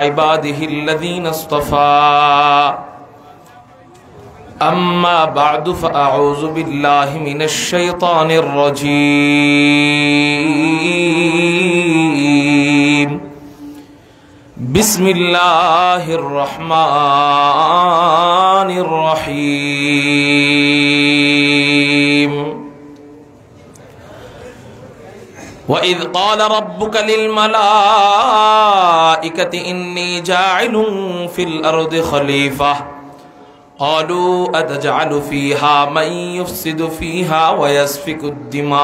عباده الذين اصطفى أما بعد فأعوذ بالله من الشيطان الرجيم بسم الله الرحمن الرحيم وَإِذْ قَالَ رَبُّكَ لِلْمَلَائِكَةِ إِنِّي جَاعِلٌ فِي الْأَرْضِ خَلِيفَةً قَالُوا أَتَجْعَلُ فِيهَا مَن يُفْسِدُ فِيهَا وَيَسْفِكُ الدِّمَاءَ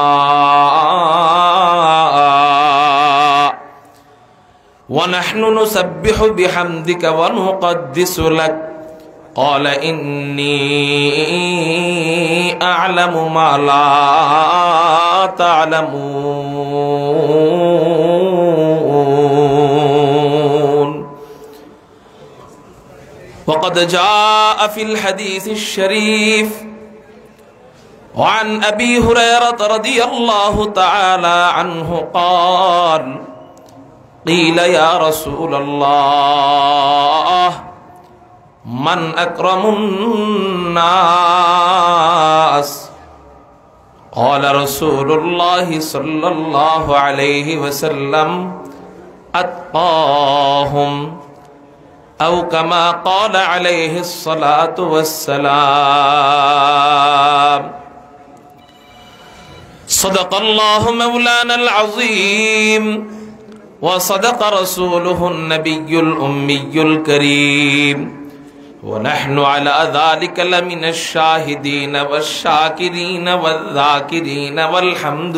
وَنَحْنُ نُسَبِّحُ بِحَمْدِكَ وَنُقَدِّسُ لَكَ قال إني أعلم ما لا تعلمون وقد جاء في الحديث الشريف وعن أبي هريرة رضي الله تعالى عنه قال قيل يا رسول الله من أكرم الناس قال رسول الله صلى الله عليه وسلم أتقاهم أو كما قال عليه الصلاة والسلام صدق الله مولانا العظيم وصدق رسوله النبي الأمي الكريم ونحن على ذلك لمن الشاهدين والشاكرين والذاكرين والحمد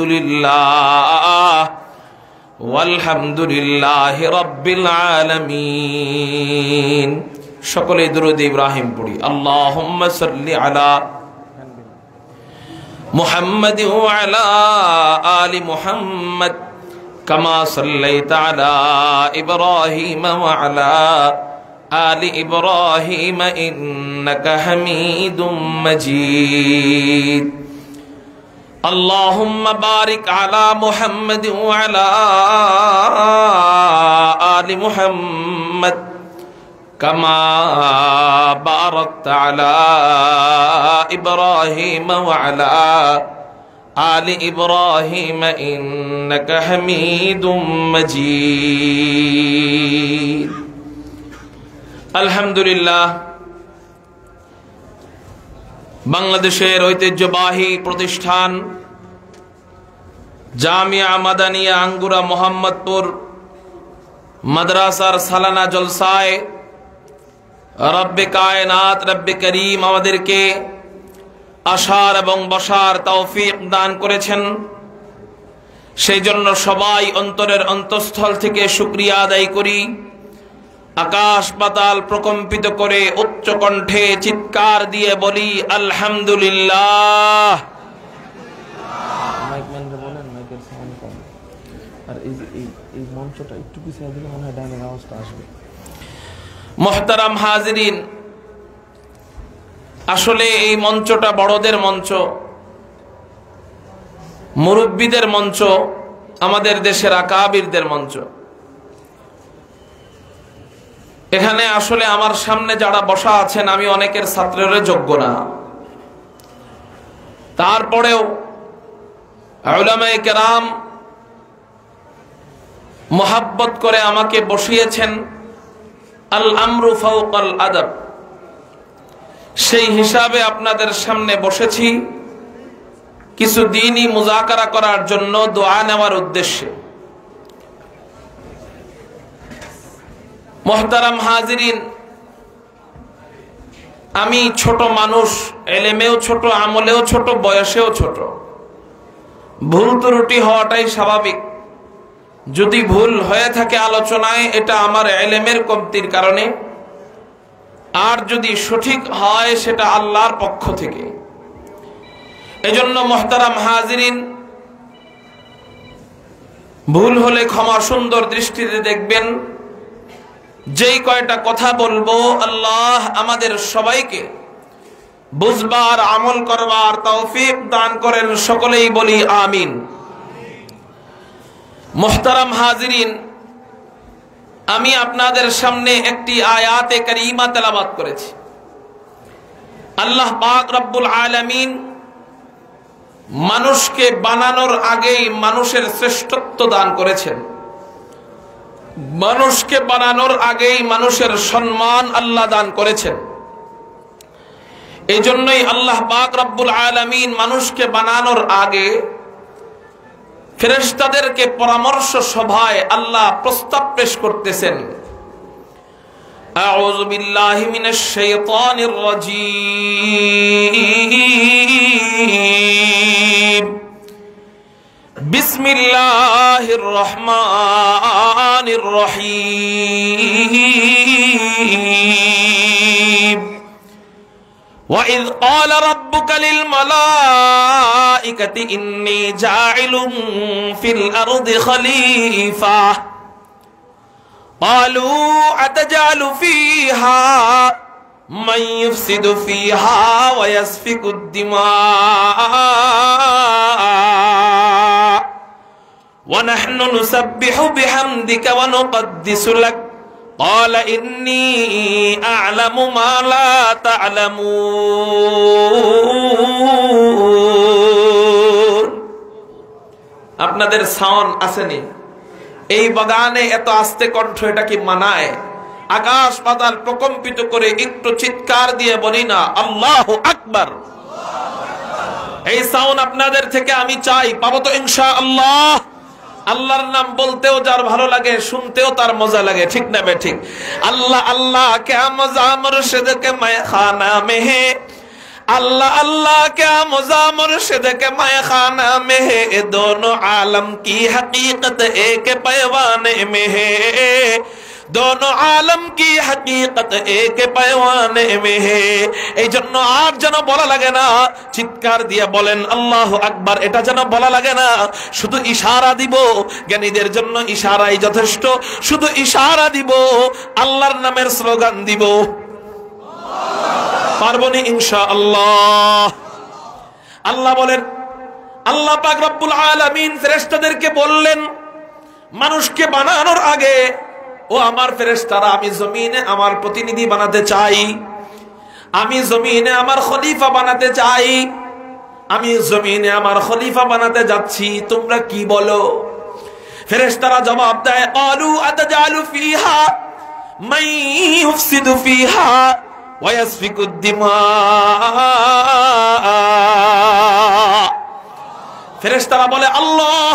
لله رب العالمين شكل درود إبراهيم پڑھی اللهم صل على محمد وعلى آل محمد كما صليت على إبراهيم وعلى آل إبراهيم إنك حميد مجيد اللهم بارك على محمد وعلى آل محمد كما باركت على إبراهيم وعلى آل إبراهيم إنك حميد مجيد আলহামদুলিল্লাহ বাংলাদেশের ঐতিহ্যবাহী প্রতিষ্ঠান জামিয়া মাদানিয়া আঙ্গুরা মোহাম্মদপুর মাদ্রাসার সালানা জলসায় রব্বে কায়নাত রব্বে করিম আমাদেরকে আসার এবং বসার তৌফিক দান করেছেন সেই জন্য সবাই অন্তরের অন্তঃস্থল থেকে শুকরিয়া আদায় করি আকাশ পাতাল প্রকম্পিত করে উচ্চ কণ্ঠে চিৎকার দিয়ে বলি আলহামদুলিল্লাহ মাইকম্যানরে বলেন মাইকের সাউন্ড কম আর এই মঞ্চটা একটু পিছিয়ে দিলে মনে হয় ডাইনামিক আওয়াজটা আসবে মুহতারাম হাজিরিন আসলে এই মঞ্চটা বড়দের মঞ্চ মুরব্বিদের মঞ্চ আমাদের দেশের আকাবিরদের মঞ্চ এখানে আসলে আমার সামনে যারা বসা আছেন আমি অনেকের ছাত্রের যোগ্য না তারপরেও উলামায়ে কেরাম মোহাব্বত করে আমাকে বসিয়েছেন আল আমরু ফাওকাল আদাব সেই হিসাবে আপনাদের সামনে বসেছি কিছু দ্বীনি মুযাকারা করার জন্য দোয়া নেওয়ার উদ্দেশ্যে মুহতারাম হাজিরিন আমি ছোট মানুষ এলেমেও ছোট আমলেও ছোট বয়সেও ছোট ভুল ত্রুটি হওয়াটাই স্বাভাবিক যদি ভুল হয়ে থাকে আলোচনায় এটা আমার এলেমের কমতির কারণে আর যদি সঠিক হয় সেটা আল্লাহর পক্ষ থেকে এজন্য মুহতারাম হাজিরিন ভুল হলে ক্ষমা সুন্দর দৃষ্টিতে দেখবেন যেই কয়টা কথা বলবো আল্লাহ আমাদের সবাইকে বুঝবার আমল করবার তৌফিক দান করেন সকলেই বলি আমিন। মুহতারাম হাজিরিন, আমি আপনাদের সামনে একটি আয়াতে কারিমা তেলাওয়াত করেছি। আল্লাহ পাক রব্বুল আলামিন মানুষকে বানানোর আগেই মানুষের শ্রেষ্ঠত্ব দান করেছেন। মানুষকে বানানোর আগেই মানুষের সম্মান আল্লাহ দান করেছেন। এই জন্যই আল্লাহ পাক রব্বুল আলামিন মানুষকে বানানোর আগে ফেরেশতাদেরকে পরামর্শ সভায় আল্লাহ প্রস্তাব পেশ করতেছেন। আউযু বিল্লাহি মিনাশ শাইতানির রাজীম। বিসমিল্লাহির রহমানির রহিম। وَإِذْ قَالَ رَبُّكَ لِلْمَلَائِكَةِ إِنِّي جَاعِلٌ فِي الْأَرْضِ خَلِيفَةً قَالُوا أَتَجْعَلُ فِيهَا مَن يُفْسِدُ فِيهَا وَيَسْفِكُ الدِّمَاءَ وَنَحْنُ نُسَبِّحُ بِحَمْدِكَ وَنُقَدِّسُ لَكَ قال إني أعلم ما لا تعلمون। আপনাদের সাউন্ড আসেনি? এই বাগানে এত আস্তে কণ্ঠ, এটা কি মানায়? আকাশ পাতাল প্রকম্পিত করে একটু চিৎকার দিয়ে বলি না আল্লাহু আকবার? এই সাউন্ড আপনাদের থেকে আমি চাই, পাবো তো ইনশাআল্লাহ? আল্লাহর নাম বলতেও যার ভালো লাগে, শুনতেও তার মজা লাগে, ঠিক না বে ঠিক? আল্লাহ আল্লাহ क्या मजा मुर्शिद के मैखाना में है, अल्लाह अल्लाह क्या मजा मुर्शिद के मैखाना में है, दोनों आलम की हकीकत एक पैवाने में है, दोनों आलम की हकीकत एक पैवाने में है। এই জন্য আর যেন বলা লাগে না, চিৎকার দিয়ে বলেন আল্লাহু আকবার, এটা যেন বলা লাগে না। শুধু ইশারা দিব, জ্ঞানীদের জন্য ইশারাই যথেষ্ট। শুধু ইশারা দিব, আল্লাহর নামের স্লোগান দিব। পারবনি ইনশাআল্লাহ? আল্লাহ বলেন, আল্লাহ পাক রব্বুল আলামিন ফেরেশতাদেরকে বললেন, মানুষকে বানানোর আগে ও আমার ফেরেশতারা, আমি জমিনে আমার প্রতিনিধি বানাতে চাই, আমি জমিনে আমার খলিফা বানাতে চাই, আমি জমিনে আমার খলিফা বানাতে যাচ্ছি, তোমরা কি বলো? ফেরেশতারা জবাব দেয়, ক্বালু আতাজালু ফিহা মান ইউফসিদু ফিহা ওয়া ইয়াসফিকুদ দিমা। ফেরেশতারা বলে, আল্লাহ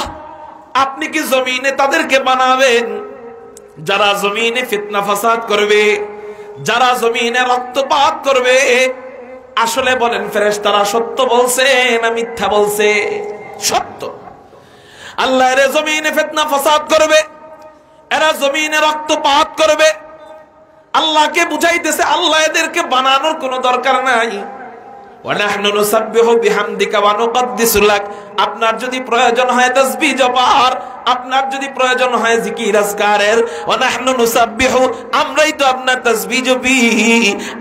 আপনি কি জমিনে তাদেরকে বানাবেন যারা জমিনে ফিতনা ফাসাদ করবে, যারা জমিনে রক্তপাত করবে? আসলে বলেন ফেরেশতারা সত্য বলছে না মিথ্যা বলছে? সত্য। আল্লাহ এর জমিনে ফিতনা ফাসাদ করবে, এরা জমিনে রক্তপাত করবে। আল্লাহকে বুঝাইতেছে আল্লাহ এদেরকে বানানোর কোনো দরকার নাই। ওয়ানাহনু নুসাব্বিহু বিহামদিকা ওয়া নুকদ্দিসু লাক। আপনার যদি প্রয়োজন হয় তাসবিহ জপার, আপনার যদি প্রয়োজন হয় জিকির আজকারের, ওয়ানাহনু নুসাব্বিহু, আমরাই তো আপনার তাসবিহ জপি,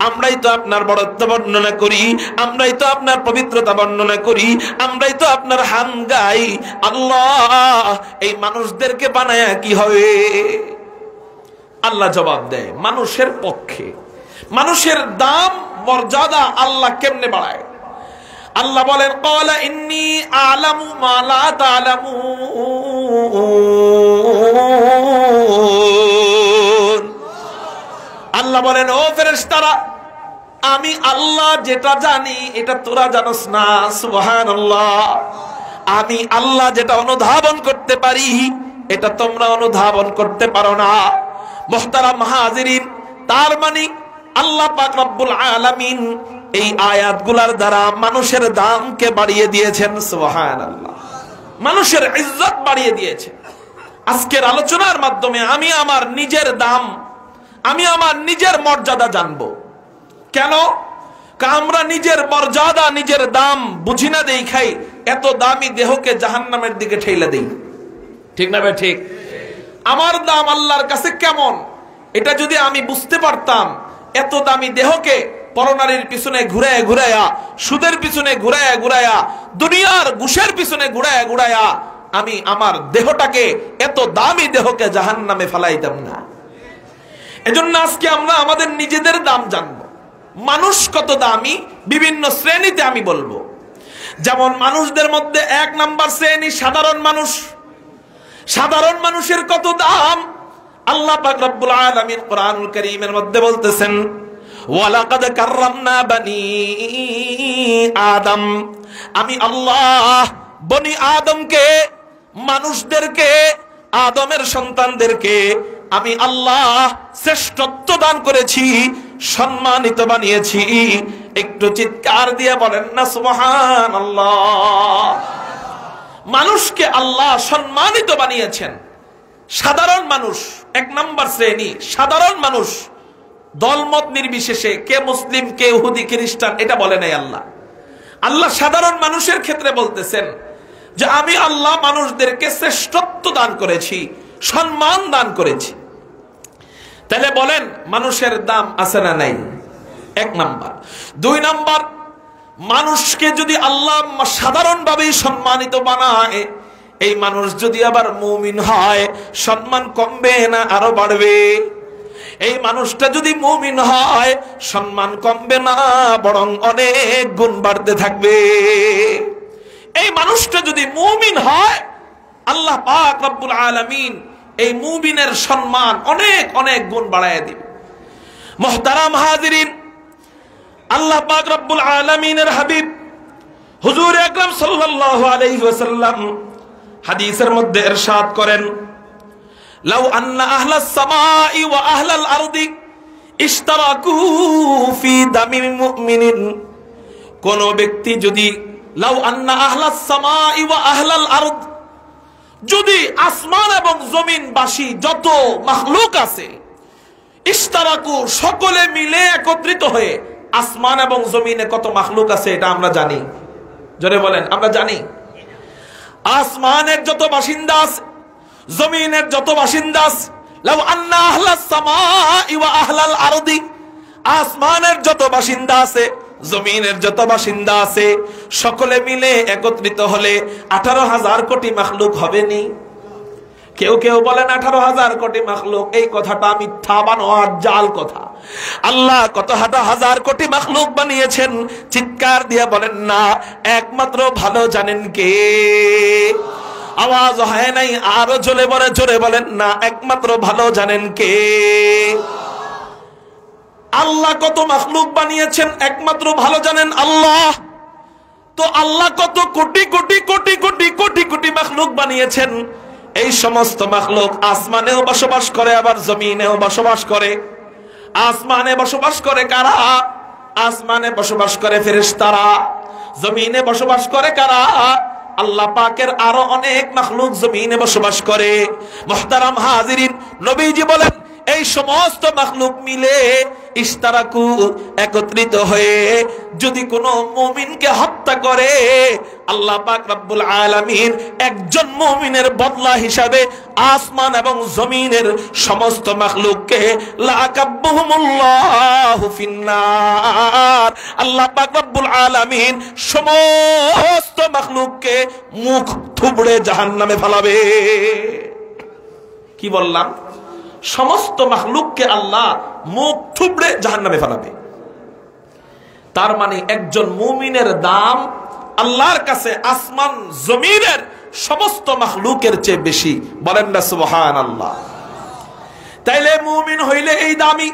আমরাই তো আপনার বড়ত্ব বর্ণনা করি, আমরাই তো আপনার পবিত্রতা বর্ণনা করি, আমরাই তো আপনার হাম গাই। আল্লাহ এই মানুষদেরকে বানায়া কি হবে? আল্লাহ জবাব দেয়, মানুষের পক্ষে মানুষের দাম মর্যাদা আল্লাহ কেমনে বাড়ায়? আল্লাহ বলেন, ক্বালা ইন্নী আ'লামু মা লা তা'লামুন। আল্লাহ বলেন, ও ফেরেশতারা, আমি আল্লাহ যেটা জানি এটা তোরা জানোস না। সুবহানাল্লাহ। আমি আল্লাহ যেটা অনুধাবন করতে পারি এটা তোমরা অনুধাবন করতে পারো না। মুহতারাম হাজিরিন, তার মানে আল্লাহ পাক রব্বুল আলামিন এই আয়াতগুলোর দ্বারা মানুষের দামকে বাড়িয়ে দিয়েছেন। সুবহানাল্লাহ। মানুষের ইজ্জত বাড়িয়ে দিয়েছেন। আজকের আলোচনার মাধ্যমে আমি আমার নিজের দাম, আমি আমার নিজের মর্যাদা জানবো। কেন? আমরা নিজের মর্যাদা, নিজের দাম বুঝি না, দেখাই এত দামি দেহকে জাহান্নামের দিকে ঠেলে দেই, ঠিক না ভাই? ঠিক। আমার দাম আল্লাহর কাছে কেমন এটা যদি আমি বুঝতে পারতাম, এত দামি দেহকে পরনারীর পিছনে ঘুরায়া ঘুরায়া, সুদের পিছনে ঘুরায়া ঘুরায়া, দুনিয়ার ঘুষের পিছনে ঘুরায়া ঘুরায়া আমি আমার দেহটাকে, এত দামি দেহকে জাহান্নামে ফেলাইতাম না। এজন্য আজকে আমরা আমাদের নিজেদের দাম জানবো। মানুষ কত দামি বিভিন্ন শ্রেণীতে আমি বলবো। যেমন মানুষদের মধ্যে 1 নাম্বার শ্রেণী সাধারণ মানুষ। সাধারণ মানুষের কত দাম আল্লাহ পাক রব্বুল আলামিন কোরআনুল কারীমের মধ্যে বলতেছেন, ওয়ালাকাদ কাররামনা বানি আদম, আমি আল্লাহ বনি আদমকে, মানুষদেরকে, আদমের সন্তানদেরকে আমি আল্লাহ শ্রেষ্ঠত্ব দান করেছি, সম্মানিত বানিয়েছি। একটু চিৎকার দিয়ে বলেন না সুবহানাল্লাহ। মানুষকে আল্লাহ সম্মানিত বানিয়েছেন। সাধারণ মানুষ 1 নাম্বার শ্রেণী, সাধারণ মানুষ, দলমত নির্বিশেষে, কে মুসলিম কে ইহুদি খ্রিস্টান এটা বলে নাই আল্লাহ। আল্লাহ সাধারণ মানুষের ক্ষেত্রে বলতেছেন যে আমি আল্লাহ মানুষদেরকে শ্রেষ্ঠত্ব দান করেছি, সম্মান দান করেছি। তাহলে বলেন মানুষের দাম আছে না নাই? 1 নাম্বার। 2 নাম্বার, মানুষকে যদি আল্লাহ সাধারণভাবেই সম্মানিত বানায়, এই মানুষ যদি আবার মুমিন হয়, সম্মান কমবে না আরো বাড়বে? এই মানুষটা যদি মুমিন হয়, সম্মান কমবে না বরং অনেক গুণ বাড়তে থাকবে। এই মানুষটা যদি মুমিন হয়, আল্লাহ পাক রব্বুল আলামিন এই মুমিনের সম্মান অনেক অনেক গুণ বাড়ায় দিবে। মুহতারাম হাজিরিন, আল্লাহ পাক রব্বুল আলামিনের হাবিব হুজুর আকরাম সাল্লাল্লাহু আলাইহি ওয়াসাল্লাম হাদিসের মধ্যে ইরশাদ করেন, লাউ আন্না আহলাস সামাই ওয়া আহলাল আরদি ইশতারাকু ফি দামিল মুমিনিন, কোন ব্যক্তি যদি, লাউ আন্না আহলাস সামাই ওয়া আহলাল আরদ, যদি আসমান এবং জমিনবাসী যত মাখলুক আছে, ইশতারাকু সকলে মিলে একত্রিত হয়ে, আসমান এবং জমিনে কত মাখলুক আছে এটা আমরা জানি, জোরে বলেন আমরা জানি। আসমানের যত বাসিন্দা আছে, জমিনের যত বাসিন্দা আছে, লাউ আন্না আহলাস সামাই ওয়া আহলাল আরদি, আসমানের যত বাসিন্দা আছে, জমিনের যত বাসিন্দা আছে, সকলে মিলে একত্রিত হলে 18,000 কোটি মাখলুক হবে নি? কেউ কেউ বলেন 18,000 কোটি মাখলুক, এই কথাটা মিথ্যা বানোয়াট জাল কথা। আল্লাহ কত হাজার কোটি মাখলুক বানিয়েছেন, চিৎকার দিয়ে বলেন না একমাত্র ভালো জানেন কে? আওয়াজ হয় নাই, আরো জোরে বলেন না একমাত্র ভালো জানেন কে? আল্লাহ কত মাখলুক বানিয়েছেন একমাত্র ভালো জানেন আল্লাহ। তো আল্লাহ কত কোটি কোটি কোটি কোটি কোটি কোটি মাখলুক বানিয়েছেন, এই সমস্ত মাখলুক আসমানেও বসবাস করে আবার জমিনেও বসবাস করে। আসমানে বসবাস করে কারা? আসমানে বসবাস করে ফেরেশতারা। জমিনে বসবাস করে কারা? আল্লাহ পাকের আরো অনেক মাখলুক জমিনে বসবাস করে। মুহতারাম হাজিরিন, নবীজি বলেন এই সমস্ত মাখলুক মিলে ইশতারাকু একত্রিত হয়ে যদি কোনো মুমিনকে হত্যা করে, আল্লাহ পাক রব্বুল আলামিন একজন মুমিনের বদলা হিসাবে আসমান এবং জমিনের সমস্ত মাখলুককে লাকাব্বুহুমুল্লাহু ফিন্নার, আল্লাহ পাক রব্বুল আলামিন সমস্ত মাখলুককে মুখ থুবড়ে জাহান্নামে ফেলাবে। কি বললাম? সমস্ত মাখলুককে আল্লাহ মুখ থুবড়ে জাহান্নামে ফেলাবে। তার মানে একজন মুমিনের দাম আল্লাহর কাছে আসমান জমিনের সমস্ত মাখলুকের চেয়ে বেশি। বলেন না সুবহানাল্লাহ। তাইলে মুমিন হইলে এই দামি।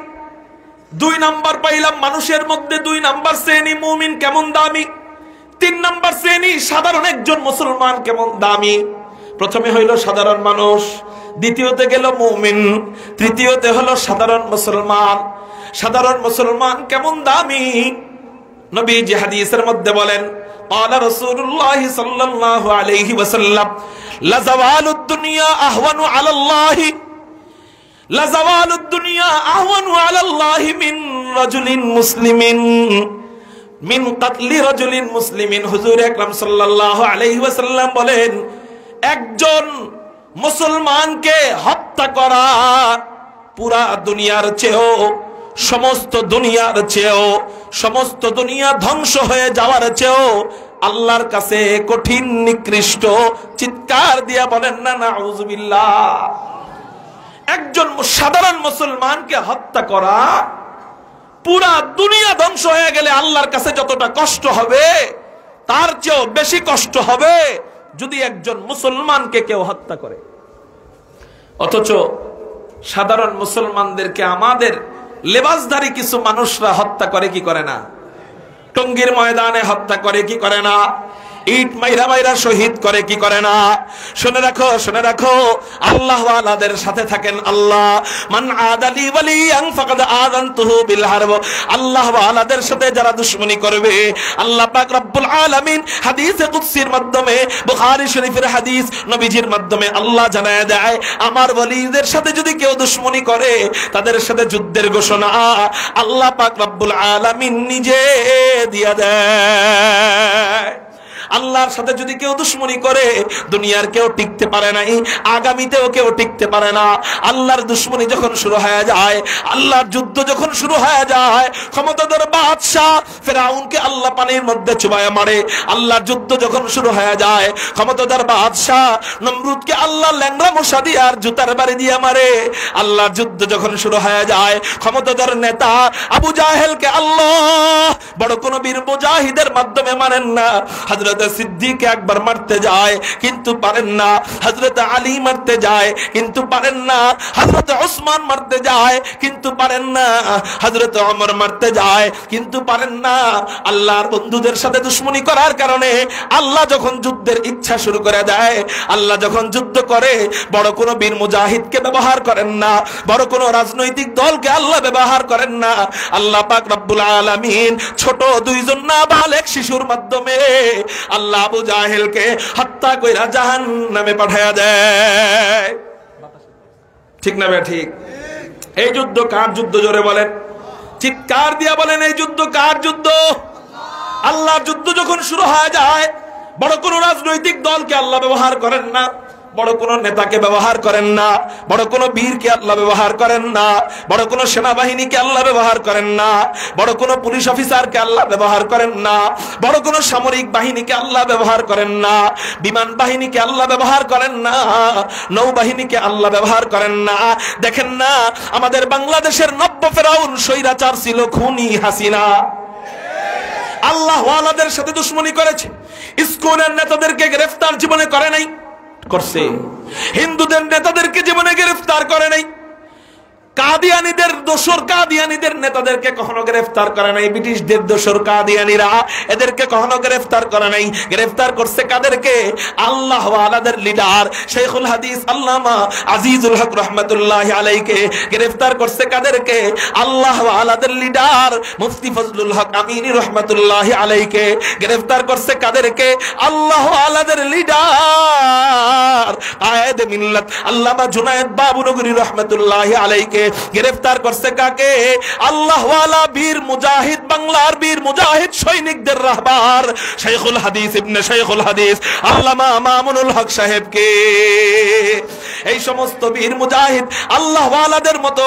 2 নাম্বার পাইলাম, মানুষের মধ্যে 2 নাম্বার শ্রেণী মুমিন কেমন দামি। 3 নাম্বার শ্রেণী সাধারণ একজন মুসলমান কেমন দামি। প্রথমে হইল সাধারণ মানুষ, দ্বিতীয়তে গেল মুমিন, তৃতীয়তে হলো সাধারণ মুসলমান। সাধারণ মুসলমান কেমন দামি? নবীজি হাদিসের মধ্যে বলেন, ক্বালা রাসূলুল্লাহ সাল্লাল্লাহু আলাইহি ওয়াসাল্লাম, লা যাওয়ালুদ দুনিয়া আহওয়ানু আলাল্লাহি, লা যাওয়ালুদ দুনিয়া আহওয়ানু আলাল্লাহি মিন রাজুলিন মুসলিমিন মিন কাতলি রাজুলিন মুসলিমিন। হুজুর আকরাম সাল্লাল্লাহু আলাইহি ওয়াসাল্লাম বলেন, একজন মুসলমানকে হত্যা করা পুরা দুনিয়ার চেয়েও, সমস্ত দুনিয়ার চেয়েও, সমস্ত দুনিয়া ধ্বংস হয়ে যাওয়ার চেয়েও আল্লাহর কাছে কঠিন নিকৃষ্ট। চিৎকার দিয়া বলেন না নাউযুবিল্লাহ। একজন সাধারণ মুসলমানকে হত্যা করা পুরা দুনিয়া ধ্বংস হয়ে গেলে আল্লাহর কাছে যতটা কষ্ট হবে তার চেয়েও বেশি কষ্ট হবে যদি একজন মুসলমানকে কেউ হত্যা করে। অথচ সাধারণ মুসলমানদেরকে আমাদের লেবাসধারী কিছু মানুষরা হত্যা করে কি করে না? টঙ্গীর ময়দানে হত্যা করে কি করে না? ইট মাইরা মাইরা শহীদ করে কি করে না? শুনে রাখো আল্লাহ ওয়ালাদের সাথে থাকেন আল্লাহ। মান আদালি ওয়ালিয়ান ফাকাদ আযানতুহু বিল হারব। আল্লাহ ওয়ালাদের সাথে যারা দুশমনি করবে, আল্লাহ পাক রব্বুল আলামিন হাদিসে কুদসির মাধ্যমে, বুখারী শরীফের হাদিস, নবীজির মাধ্যমে আল্লাহ জানায় দেয়, আমার ওয়ালিদের সাথে যদি কেউ দুশমনি করে তাদের সাথে যুদ্ধের ঘোষণা আল্লাহ পাক রব্বুল আলামিন নিজে দিয়া দেয়। আল্লাহর সাথে যদি কেউ দুশমনি করে দুনিয়ার কেউ টিকতে পারে নাই, আগামীতেও কেউ টিকতে পারে না। আল্লাহর দুশমনি যখন শুরু হয়ে যায়, আল্লাহর যুদ্ধ যখন শুরু হয়ে যায়, ক্ষমতাধর বাদশা ফেরাউনকে আল্লাহ পানির মধ্যে চুবায়া মারে। আল্লাহর যুদ্ধ যখন শুরু হয়ে যায়, ক্ষমতাধর বাদশা নমরুদকে আল্লাহ ল্যাংড়া মশা দিয়ে আর জুতার বাড়ি দিয়ে মারে। আল্লাহর যুদ্ধ যখন শুরু হয়ে যায়, ক্ষমতাধর নেতা আবু জাহেলকে আল্লাহ বড় কোন বীর মুজাহিদের মাধ্যমে মারেন না। হযরত সিদ্দিক একবার মারতে যায় কিন্তু পারেন না, হযরত আলী মারতে যায় কিন্তু পারেন না, হযরত ওসমান মারতে যায় কিন্তু পারেন না, হযরত ওমর মারতে যায় কিন্তু পারেন না। আল্লাহর বন্ধুদের সাথে দুশমনি করার কারণে আল্লাহ যখন যুদ্ধের ইচ্ছা শুরু করে দেয়, আল্লাহ যখন যুদ্ধ করে বড় কোন বীর মুজাহিদকে ব্যবহার করেন না, বড় কোন রাজনৈতিক দলকে আল্লাহ ব্যবহার করেন না। আল্লাহ পাক রব্বুল আলামিন ছোট দুইজন নাবালেগ শিশুর মাধ্যমে আল্লাহ আবু জাহেলকে হত্যা কইরা জাহান্নামে পাঠায়া দেয়। ঠিক না ভাই? ঠিক। এই যুদ্ধ কার যুদ্ধ? জোরে বলেন, চিৎকার দিয়া বলেন, এই যুদ্ধ কার যুদ্ধ? আল্লাহর যুদ্ধ যখন শুরু হয়ে যায়, বড় কোন রাজনৈতিক দলকে আল্লাহ ব্যবহার করেন না, বড় কোন নেতাকে ব্যবহার করেন না, বড় কোন বীরকে আল্লাহ ব্যবহার করেন না, বড় কোন সেনাবাহিনীকে আল্লাহ ব্যবহার করেন না, বড় কোন পুলিশ অফিসারকে আল্লাহ ব্যবহার করেন না, বড় কোন সামরিক বাহিনীকে আল্লাহ ব্যবহার করেন না, বিমান বাহিনীকে আল্লাহ ব্যবহার করেন না, নৌবাহিনীকে আল্লাহ ব্যবহার করেন না। দেখেন না, আমাদের বাংলাদেশের নব্য ফেরাউন স্বৈরাচার ছিল খুনি হাসিনা। আল্লাহ ওয়ালাদের সাথে দুশমনি করেছে, স্কুলের নেতাদেরকে গ্রেফতার জীবনে করে নাই, করছে। হিন্দুদের নেতাদেরকে জীবনে গ্রেফতার করে নাই, কাদিয়ানীদের দোসর কাদিয়ানীদের নেতাদেরকে কখনো গ্রেফতার করে নাই, ব্রিটিশদের দোসর কাদিয়ানীরা এদেরকে কখনো গ্রেফতার করে নাই। গ্রেফতার করছে কাদেরকে? আল্লাহ ওয়ালাদের লিডার শেখুল হাদিস আল্লামা আজিজুল হক রহমাতুল্লাহি আলাইহিকে গ্রেফতার করছে। কাদেরকে? আল্লাহ ওয়ালাদের লিডার মুফতি ফজলুল হক আমিনী রহমাতুল্লাহি আলাইহিকে গ্রেফতার করছে। কাদেরকে? আল্লাহ ওয়ালাদের লিডার কায়েদ মিল্লাত আল্লামা জুনায়েদ বাবুনগরী রহমাতুল্লাহি আলাইহিকে গ্রেফতার করছে। কাকে? আল্লাহ ওয়ালা বীর মুজাহিদ, বাংলার বীর মুজাহিদ সৈনিকদের রাহবার শেখুল হাদিস ইবনে শেখুল হাদিস আল্লামা মামুনুল হক সাহেবকে। এই সমস্ত বীর মুজাহিদ আল্লাহ ওয়ালাদের মতো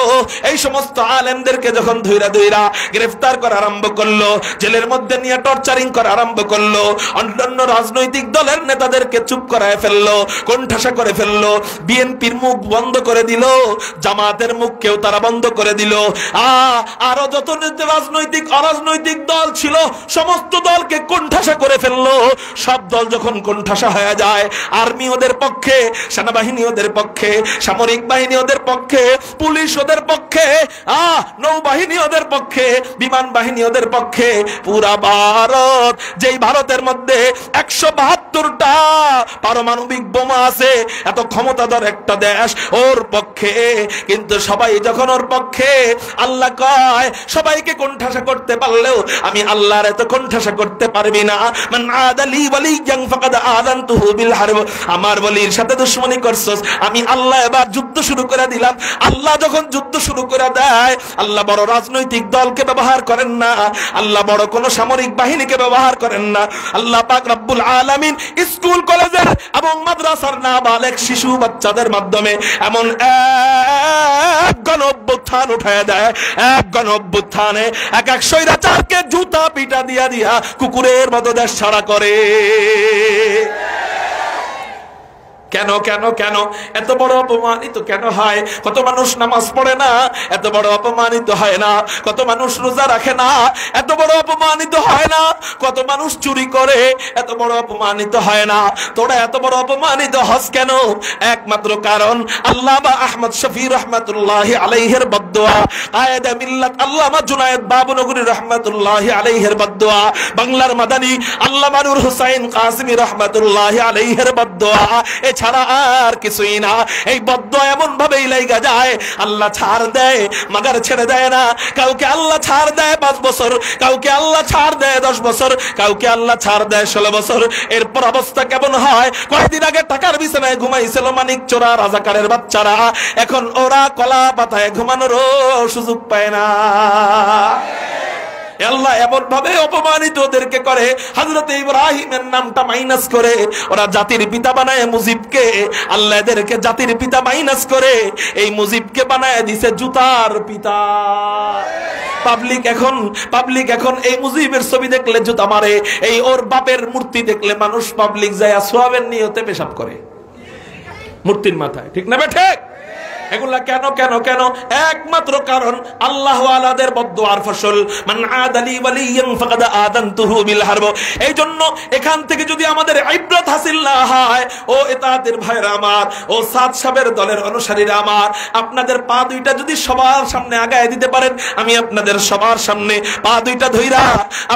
এই সমস্ত আলেমদেরকে যখন ধইরা গ্রেফতার করা আরম্ভ করলো, জেলের মধ্যে নিয়ে টর্চারিং করা আরম্ভ করলো, অন্যান্য রাজনৈতিক দলের নেতাদেরকে চুপ করায় ফেললো, কোণঠাসা করে ফেললো, বিএনপির মুখ বন্ধ করে দিল, জামাতের মুখ কেউ তারা বন্ধ করে দিল, আরো যত রাজনৈতিক অরাজনৈতিক দল ছিল সমস্ত দলকে কোণঠাসা করে ফেললো। সব দল যখন কোণঠাসা হয়ে যায়, আর্মি ওদের পক্ষে, সেনাবাহিনী ওদের পক্ষে, সামরিক বাহিনী ওদের পক্ষে, পুলিশ ওদের পক্ষে, নৌবাহিনী ওদের পক্ষে, বিমান বাহিনী ওদের পক্ষে, পুরা ভারত, যেই ভারতের মধ্যে 172টা পারমাণবিক বোমা আছে, এত ক্ষমতাধর একটা দেশ, ওর পক্ষে। কিন্তু সবাই যখন ওর পক্ষে, আল্লাহ কয় সবাইকে কোণঠাসা করতে পারলেও আমি আল্লাহর এত কোণঠাসা করতে পারবি না। মান আদালি ওয়ালিয়ান ফাকাদ আযানতুহু বিল হারব। আমার ওলির সাথে দুশমনি করছস, আমি আল্লাহ এবার যুদ্ধ শুরু করে দিলাম। আল্লাহ যখন যুদ্ধ শুরু করে দেয়, আল্লাহ বড় রাজনৈতিক দলকে ব্যবহার করেন না, আল্লাহ বড় কোন সামরিক বাহিনীকে ব্যবহার করেন না। আল্লাহ পাক রব্বুল আলামিন স্কুল কলেজের এবং মাদ্রাসার নাবালেগ শিশু বাচ্চাদের মাধ্যমে এমন এক গণ অভ্যুত্থান উঠায় দেয়, এক গণ অভ্যুত্থানে এক এক স্বৈরাচারকে জুতা পিটা দিয়া দিয়া কুকুরের মতো দেশ ছাড়া করে। কেন কেন কেন এত বড় অপমানিত কেন হয়? কত মানুষ নামাজ পড়ে না, এত বড় অপমানিত হয় না? কত মানুষ রোজা রাখে না, এত বড় অপমানিত হয় না? কত মানুষ চুরি করে, এত বড় অপমানিত হয় না? তোরা এত বড় অপমানিত হস কেন? একমাত্র কারণ আল্লামা আহমদ শফি রহমাতুল্লাহি আলাইহির বদদুয়া, কায়েদে মিল্লাত আল্লামা জুনায়েদ বাবুনগরী রহমাতুল্লাহি আলাইহির বদদুয়া, বাংলার মাদানী আল্লামা নূর হুসাইন কাসিমি রহমাতুল্লাহি আলাইহির বদদুয়া, ছাড়া আর কিছুই না। এই বদদুয়া এমন ভাবেই লাইগা যায়, আল্লাহ ছাড় দেয় মাগার ছেড়ে দেয় না। কাউকে আল্লাহ ছাড় দেয় 5 বছর, কাউকে আল্লাহ ছাড় দেয় 10 বছর, কাউকে আল্লাহ ছাড় দেয় 16 বছর। এরপর অবস্থা কেমন হয়? কয়েকদিন আগে টাকার বিছানায় ঘুমাইছিল মানিক চোরা রাজাকারের বাচ্চারা, এখন ওরা কলা পাতায় ঘুমানোরও সুযোগ পায় না। আল্লাহ এমন ভাবে অপমানিত ওদেরকে করে, হযরত ইব্রাহিমের নামটা মাইনাস করে ওরা জাতির পিতা বানায় মুজিবকে। আল্লাহ এদেরকে জাতির পিতা মাইনাস করে এই মুজিবকে বানায় দিছে জুতার পিতা। পাবলিক এখন এই মুজিবের ছবি দেখলে জুতা মারে, এই ওর বাপের মূর্তি দেখলে মানুষ পাবলিক যায় সোয়াবের নিয়তে পেশাব করে মূর্তির মাথায়, ঠিক না বেঠে? এগুলা কেন কেন কেন? একমাত্র কারণ আল্লাহ ওয়ালাদের বদদুয়ার ফসল। মান আদালি ওয়ালিয়ান ফাকাদ আদানতুহু বিল হারব। এই জন্য এখান থেকে যদি আমাদের ইবরত হাসিল না হয়, ও ইতাআতের ভাইরা আমার, ও সাদ সাহেবের দলের অনুসারীরা আমার, আপনাদের পা দুইটা যদি সবার সামনে আগায় দিতে পারেন, আমি আপনাদের সবার সামনে পা দুইটা ধইরা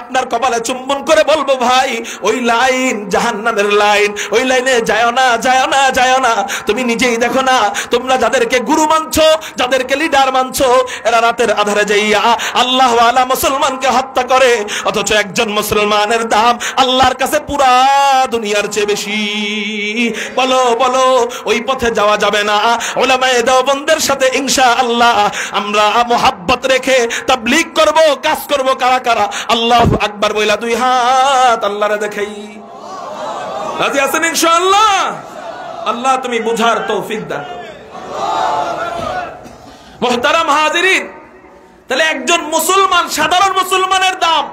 আপনার কপালে চুম্বন করে বলবো, ভাই ওই লাইন জাহান্নামের লাইন, ওই লাইনে যায় না যায় না যায় না। তুমি নিজেই দেখো না, তোমরা যাদেরকে গুরু মানছো, যাদেরকে লিডার মানছো, এরা রাতের আধারে যাইয়া আল্লাহ ওয়ালা মুসলমানকে হত্যা করে, অথচ একজন মুসলমানের দাম আল্লাহর কাছে পুরা দুনিয়ার চেয়ে বেশি। বলো বলো, ওই পথে যাওয়া যাবে না। উলামায়ে দেওবন্দের সাথে ইনশাআল্লাহ আমরা মুহাব্বত রেখে তাবলীগ করব, কাজ করব। কারা কারা আল্লাহু আকবার বইলা 2 হাত আল্লাহরে দেখাই রাজি আছেন ইনশাআল্লাহ? আল্লাহ তুমি বুঝার তৌফিক দান করো। মুহতারাম হাজিরিন, তাহলে একজন মুসলমান, সাধারণ মুসলমানের দাম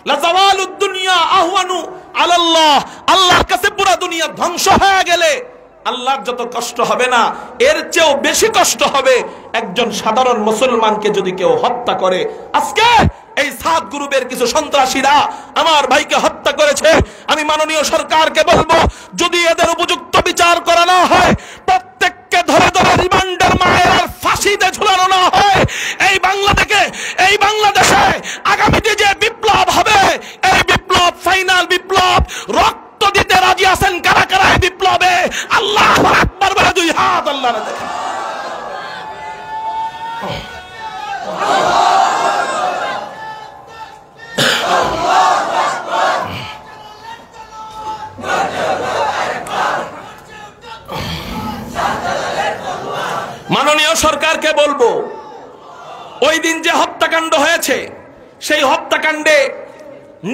লাযাওয়ালুদ দুনিয়া আহওয়ানু আলাল্লাহ, আল্লাহর কাছে পুরো দুনিয়া ধ্বংস হয়ে গেলে আল্লাহর যত কষ্ট হবে না, এর চেয়েও বেশি কষ্ট হবে একজন সাধারণ মুসলমানকে যদি কেউ হত্যা করে। আজকে এই 7 গ্রুপের কিছু সন্ত্রাসীরা আমার ভাইকে হত্যা করেছে। আমি মাননীয় সরকারকে বলবো, যদি এদের উপযুক্ত বিচার করা না হয়, প্রত্যেককে ধরে ধরে রিমান্ডের মায়ের ফাঁসিতে ঝুলানো না হয়, এই বাংলাদেশে আগামীতে যে বিপ্লব হবে, এই বিপ্লব ফাইনাল বিপ্লব, রক্ত দিতে রাজি আছেন কারা কারা এই বিপ্লবে? আল্লাহু আকবার বলে 2 হাত আল্লাহরে দেখেন। মাননীয় সরকারকে বলবো, ওই দিন যে হত্যাকাণ্ড হয়েছে, সেই হত্যাকাণ্ডে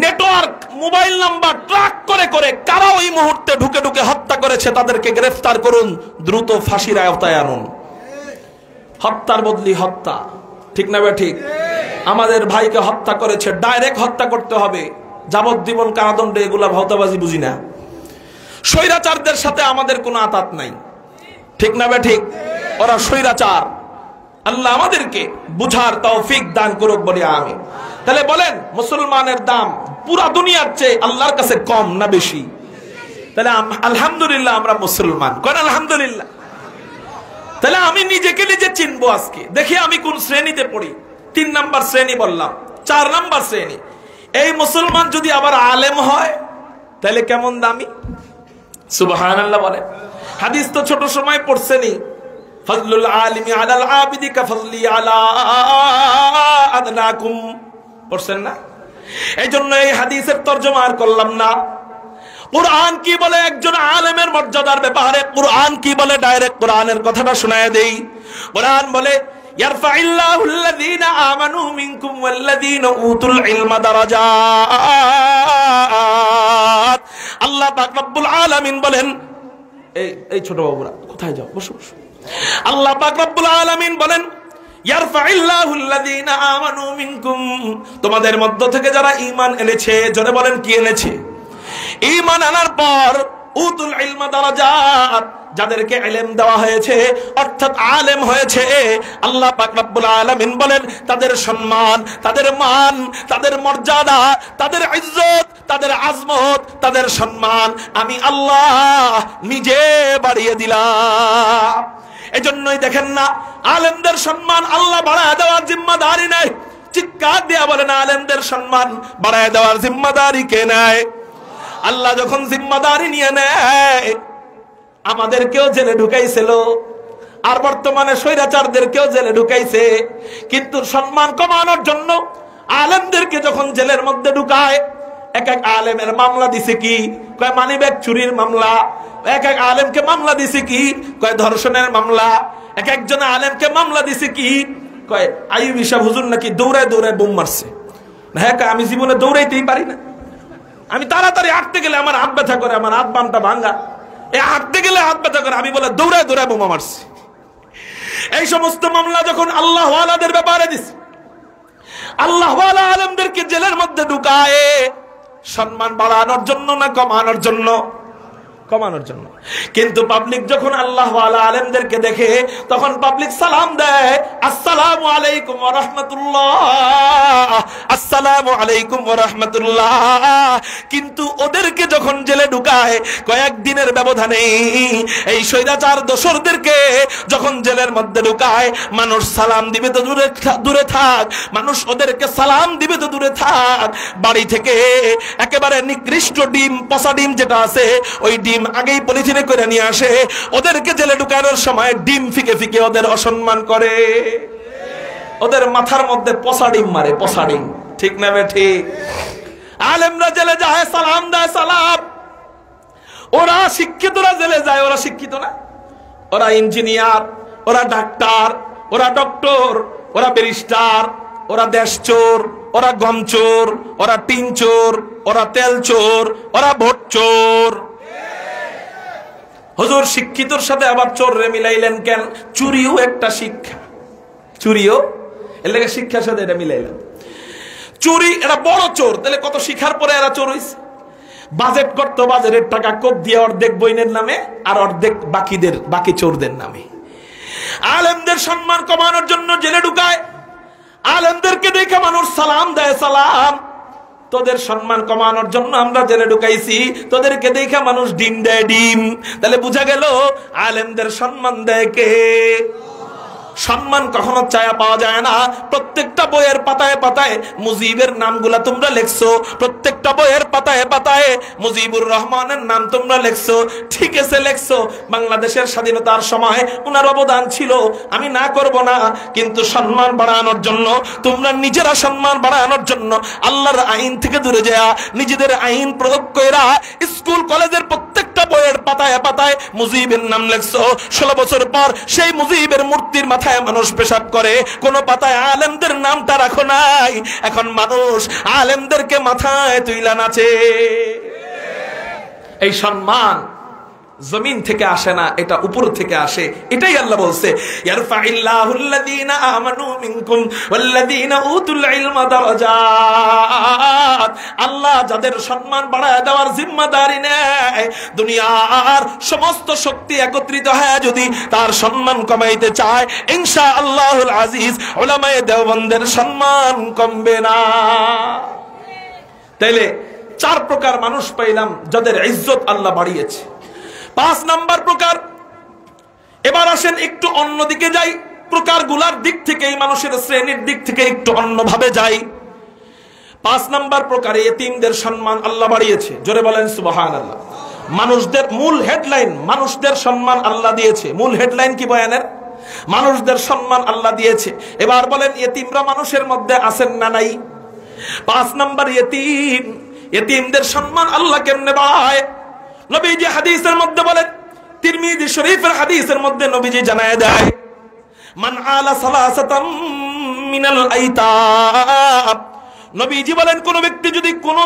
নেটওয়ার্ক, মোবাইল নাম্বার ট্র্যাক করে করে কারা ওই মুহূর্তে ঢুকে ঢুকে হত্যা করেছে তাদেরকে গ্রেফতার করুন, দ্রুত ফাঁসির আওতায় আনুন। হত্যার বদলি হত্যা, ঠিক না ঠিক? আমাদের ভাইকে হত্যা করেছে, ডাইরেক্ট হত্যা করতে হবে, যাবজ্জীবন কারাদণ্ড, এগুলা ভাওতাবাজি বুঝি না। স্বৈরাচারদের সাথে আমাদের কোনো আতাত নাই, ঠিক না ঠিক? ওরা স্বৈরাচার। আল্লাহ আমাদেরকে বুঝার তৌফিক দান করুক বলে আমিন। তাহলে বলেন, মুসলমানের দাম পুরা দুনিয়ার চেয়ে আল্লাহর কাছে কম না বেশি? তাহলে আলহামদুলিল্লাহ আমরা মুসলমান, কোন আলহামদুলিল্লাহ। তাহলে আমি নিজেকে নিজে চিনবো। আজকে দেখি আমি কোন শ্রেণীতে পড়ি। 3 নাম্বার শ্রেণী বললাম, 4 নাম্বার শ্রেণী। এই মুসলমান যদি আবার আলেম হয় তাহলে কেমন দামি? সুবহানাল্লাহ বলে। হাদিস তো ছোট সময় পড়ছেনি, ফজলুল আলিমি আলাল আবিদি কাফজলি আলা আদনাকুম, পড়ছেন না? এই জন্য এই হাদিসের তরজমা আর করলাম না। কুরআন কি বলে একজন আলেমের মর্যাদার ব্যাপারে? কুরআন কি বলে? ডাইরেক্ট কোরআনের কথাটা শোনায় দেই। কোরআন বলে, ইয়ারফাইল্লাহুল্লাযীনা আমানু মিনকুম ওয়াল্লাযীনা উতুল ইলমা দারাজাত। আল্লাহ পাক রব্বুল আলামিন বলেন, এই ছোট বাবুরা কোথায় যাও, বসো বসো। আল্লাহ পাক রব্বুল আলামিন বলেন, ইয়ারফাইল্লাহুল্লাযীনা আমানু মিনকুম, তোমাদের মধ্য থেকে যারা ঈমান এনেছে, জোরে বলেন কি এনেছে? ঈমান আনার পর উতুল ইলমা দারাজাত, যাদেরকে ইলম দেওয়া হয়েছে অর্থাৎ আলেম হয়েছে, আল্লাহ পাক রব্বুল আলামিন বলেন তাদের সম্মান, তাদের মান, তাদের মর্যাদা, তাদের ইজ্জত, তাদের আজমত, তাদের সম্মান আমি আল্লাহ নিজে বাড়িয়ে দিলাম। এজন্যই দেখেন না, আলেমদের সম্মান আল্লাহ বাড়ায় দেওয়ার জিম্মাদারি নেয়। চিৎকার দিয়া বলেন, আলেমদের সম্মান বাড়ায় দেওয়ার জিম্মাদারি কে নেয়? আল্লাহ যখন জিম্মাদারি নিয়ে নেয়, আমাদেরকেও জেলে ঢুকাইছিল, আর বর্তমানে স্বৈরাচারদেরকেও জেলে ঢুকাইছে। কিন্তু সম্মান কমানোর জন্য আলেমদেরকে যখন জেলের মধ্যে ঢুকায়, এক এক আলেমের মামলা দিছে কি? কয় মানিব্যাগ চুরির মামলা। এক এক আলেমকে মামলা দিছে কি? কয় ধর্ষণের মামলা। এক একজন আলেমকে মামলা দিছে কি? কয় আইয়ুব সাহেব হুজুর নাকি দৌড়ায় দৌড়ায় বোম মারছে। হ্যাঁ, আমি জীবনে দৌড়াইতেই পারি না, আমি তাড়াতাড়ি হাঁটতে গেলে আমার হাত ব্যথা করে, আমার হাত বামটা ভাঙ্গা, হাঁটতে গেলে হাত ব্যথা করে, আমি বলে দৌড়ায় দৌড়ায় বোমা মারছি। এই সমস্ত মামলা যখন আল্লাহ ওয়ালাদের ব্যাপারে দিছে, আল্লাহ ওয়ালা আলেমদেরকে জেলের মধ্যে ঢুকায় সম্মান বাড়ানোর জন্য না কমানোর জন্য? কমানোর জন্য। কিন্তু পাবলিক যখন আল্লাহ ওয়ালা আলেমদেরকে দেখে, তখন পাবলিক সালাম দেয়, আসসালামু আলাইকুম ওয়া রাহমাতুল্লাহ, আসসালামু আলাইকুম ওয়া রাহমাতুল্লাহ। কিন্তু ওদেরকে যখন জেলে ঢুকায়, কয়েকদিনের ব্যবধানে এই স্বৈরাচার দোসরদেরকে যখন জেলের মধ্যে ঢুকায়, মানুষ সালাম দিবে তো দূরে থাক, মানুষ ওদেরকে সালাম দিবে তো দূরে থাক, বাড়ি থেকে একেবারে নিকৃষ্ট ডিম, পচা ডিম যেটা আছে, ওই ডিম আগেই পলিথিনে করে নিয়ে আসে। ওদেরকে জেলে ঢুকানোর সময় ডিম ফিকে ফিকে ওদের অসম্মান করে, ওদের মাথার মধ্যে পচা ডিম মারে, পচা ডিম। ঠিক না বেঠি? আলেমরা জেলে যায়, সালাম দেয়, সালাম। ওরা শিক্ষিতরা জেলে যায়, ওরা শিক্ষিত না, ওরা ইঞ্জিনিয়ার, ওরা ডাক্তার, ওরা ডক্টর, ওরা ব্যারিস্টার, ওরা দেশ চোর, ওরা গম চোর, ওরা টিন চোর, ওরা তেল চোর, ওরা ভোট চোর। হুজুর শিক্ষিতর সাথে আবার চোর রে মিলাইলেন কেন? চুরিও একটা শিক্ষা, চুরিও এর লেগে শিক্ষার সাথে এটা মিলাইলেন। চুরি এরা বড় চোর, তাহলে কত শিখার পরে এরা চোর হইছে। বাজেট করতো, বাজারের টাকা কোপ দিয়ে অর্ধেক বইনের নামে আর অর্ধেক বাকি চোরদের নামে। আলেমদের সম্মান কমানোর জন্য জেলে ঢুকায়, আলেমদেরকে দেখে মানুষ সালাম দেয়, সালাম। তোদের সম্মান কমানোর জন্য আমরা জেলে ঢুকাইছি, তোদেরকে দেখে মানুষ ডিম দেয়, ডিম। তাহলে বুঝা গেল আলেমদের সম্মান দেয় কে? সম্মান কখনো চায়া পাওয়া যায় না। প্রত্যেকটা বইয়ের পাতায় পাতায় মুজিবের নামগুলা তোমরা লেখছো, প্রত্যেকটা বইয়ের পাতায় পাতায় মুজিবুর রহমানের নাম তোমরা লেখছো। ঠিক আছে, লেখছো, বাংলাদেশের স্বাধীনতার সময় ওনার অবদান ছিল, আমি না করব না। কিন্তু সম্মান বাড়ানোর জন্য, তোমরা নিজেরা সম্মান বাড়ানোর জন্য আল্লাহর আইন থেকে দূরে যাওয়া, নিজেদের আইন প্রয়োগ কইরা স্কুল কলেজের প্রত্যেকটা বইয়ের পাতায় পাতায় মুজিবের নাম লেখছো। 16 বছর পর সেই মুজিবের মূর্তির মাথায় মানুষ পেশাব করে, কোন পাতায় আলেমদের নামটা রাখো নাই। এখন মানুষ আলেমদেরকে মাথায় তুইলা নাচে। এই সম্মান জমিন থেকে আসে না, এটা উপর থেকে আসে। এটাই আল্লাহ বলছে, ইয়ারফাইল্লাহুল্লাযীনা আমানু মিনকুম ওয়াল্লাযীনা উতুল ইলমা দারাজাত। আল্লাহ যাদের সম্মান বাড়ায় দেওয়ার জিম্মাদারি নেয়, দুনিয়ার সমস্ত শক্তি একত্রিত হয়ে যদি তার সম্মান কমাইতে চায়, ইনশাআল্লাহুল আজিজ উলামায়ে দেওবন্দের সম্মান কমবে না। তাইলে 4 প্রকার মানুষ পাইলাম যাদের ইজ্জত আল্লাহ বাড়িয়েছে। 5 নাম্বার প্রকার। এবার আসেন একটু অন্যদিকে যাই, প্রকারগুলার দিক থেকে, এই মানুষের শ্রেণীর দিক থেকে একটু অন্যভাবে যাই। 5 নাম্বার প্রকারে এতিমদের সম্মান আল্লাহ বাড়িয়েছে। জোরে বলেন সুবহানাল্লাহ। মানুষদের মূল হেডলাইন, মানুষদের সম্মান আল্লাহ দিয়েছে। মূল হেডলাইন কি বয়ানের? মানুষদের সম্মান আল্লাহ দিয়েছে। এবার বলেন এতিমরা মানুষের মধ্যে আছেন না নাই? 5 নাম্বার এতিম, এতিমদের সম্মান আল্লাহ কেমনে বাড়ায়? নবীজি হাদিসের মধ্যে বলেন, তিরমিজি শরীফের হাদিসের মধ্যে নবীজি জানায় দেয়, মান আলা সালাসাতাম মিনাল আইতাম। নবীজি বলেন, কোন ব্যক্তি যদি কোন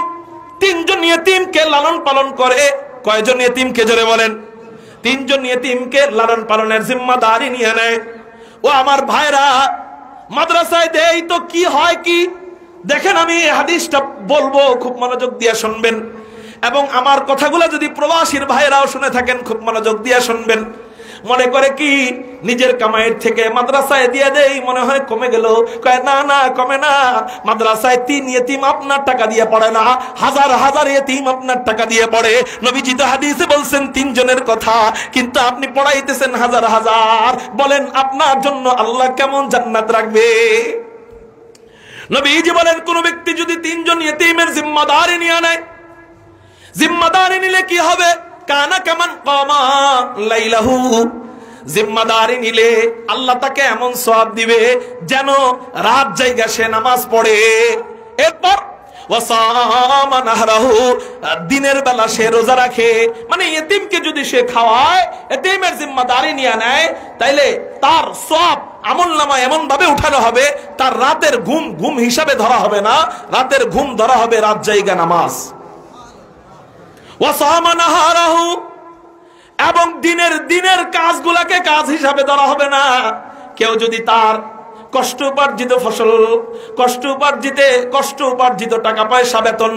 3 জন ইতিমকে লালন পালন করে, কয়জন ইতিমকে? জোরে বলেন। 3 জন ইতিমকে লালন পালনের জিম্মাদারি নিয়ে নেয়। ও আমার ভাইরা, মাদ্রাসায় দেই তো কি হয় কি দেখেন, আমি এই হাদিসটা বলবো, খুব মনোযোগ দিয়ে শুনবেন। এবং আমার কথাগুলো যদি প্রবাসীর ভাইরাও শুনে থাকেন, খুব মনোযোগ দিয়ে শুনবেন। মনে করে কি নিজের কামাইয়ের থেকে মাদ্রাসায় দিয়ে দেই, মনে হয় কমে গেল। কয় না না, কমে না। মাদ্রাসায় 3 ইতিম আপনার টাকা দিয়ে পড়ে না, হাজার হাজার ইতিম আপনার টাকা দিয়ে পড়ে। নবীজি তো হাদিসে বলছেন 3 জনের কথা, কিন্তু আপনি পড়াইতেছেন হাজার হাজার। বলেন আপনার জন্য আল্লাহ কেমন জান্নাত রাখবে? নবীজি বলেন কোন ব্যক্তি যদি 3 জন ইতিমের জিম্মাদারি নিয়ে নেয়, জিম্মাদারি নিলে কি হবে? কানা কামান কামা লাইলাহু, জিম্মাদারি নিলে আল্লাহ তাকে এমন সওয়াব দিবে যেন রাত জায়গা সে নামাজ পড়ে। এরপর ওয়াসামা নাহরাহু, দিনের বেলা সে রোজা রাখে। মানে ইতিমকে যদি সে খাওয়ায়, ইতিমের জিম্মাদারি নিয়ে নেয়, তাইলে তার সওয়াব আমলনামা এমন ভাবে উঠানো হবে, তার রাতের ঘুম ঘুম হিসাবে ধরা হবে না, রাতের ঘুম ধরা হবে রাত জায়গা নামাজ। ওয়াসামা নাহারাহু, এবং দিনের কাজগুলাকে কাজ হিসাবে ধরা হবে না। কেউ যদি তার কষ্ট উপার্জিত ফসল, কষ্ট উপার্জিত টাকা পয়সা, বেতন,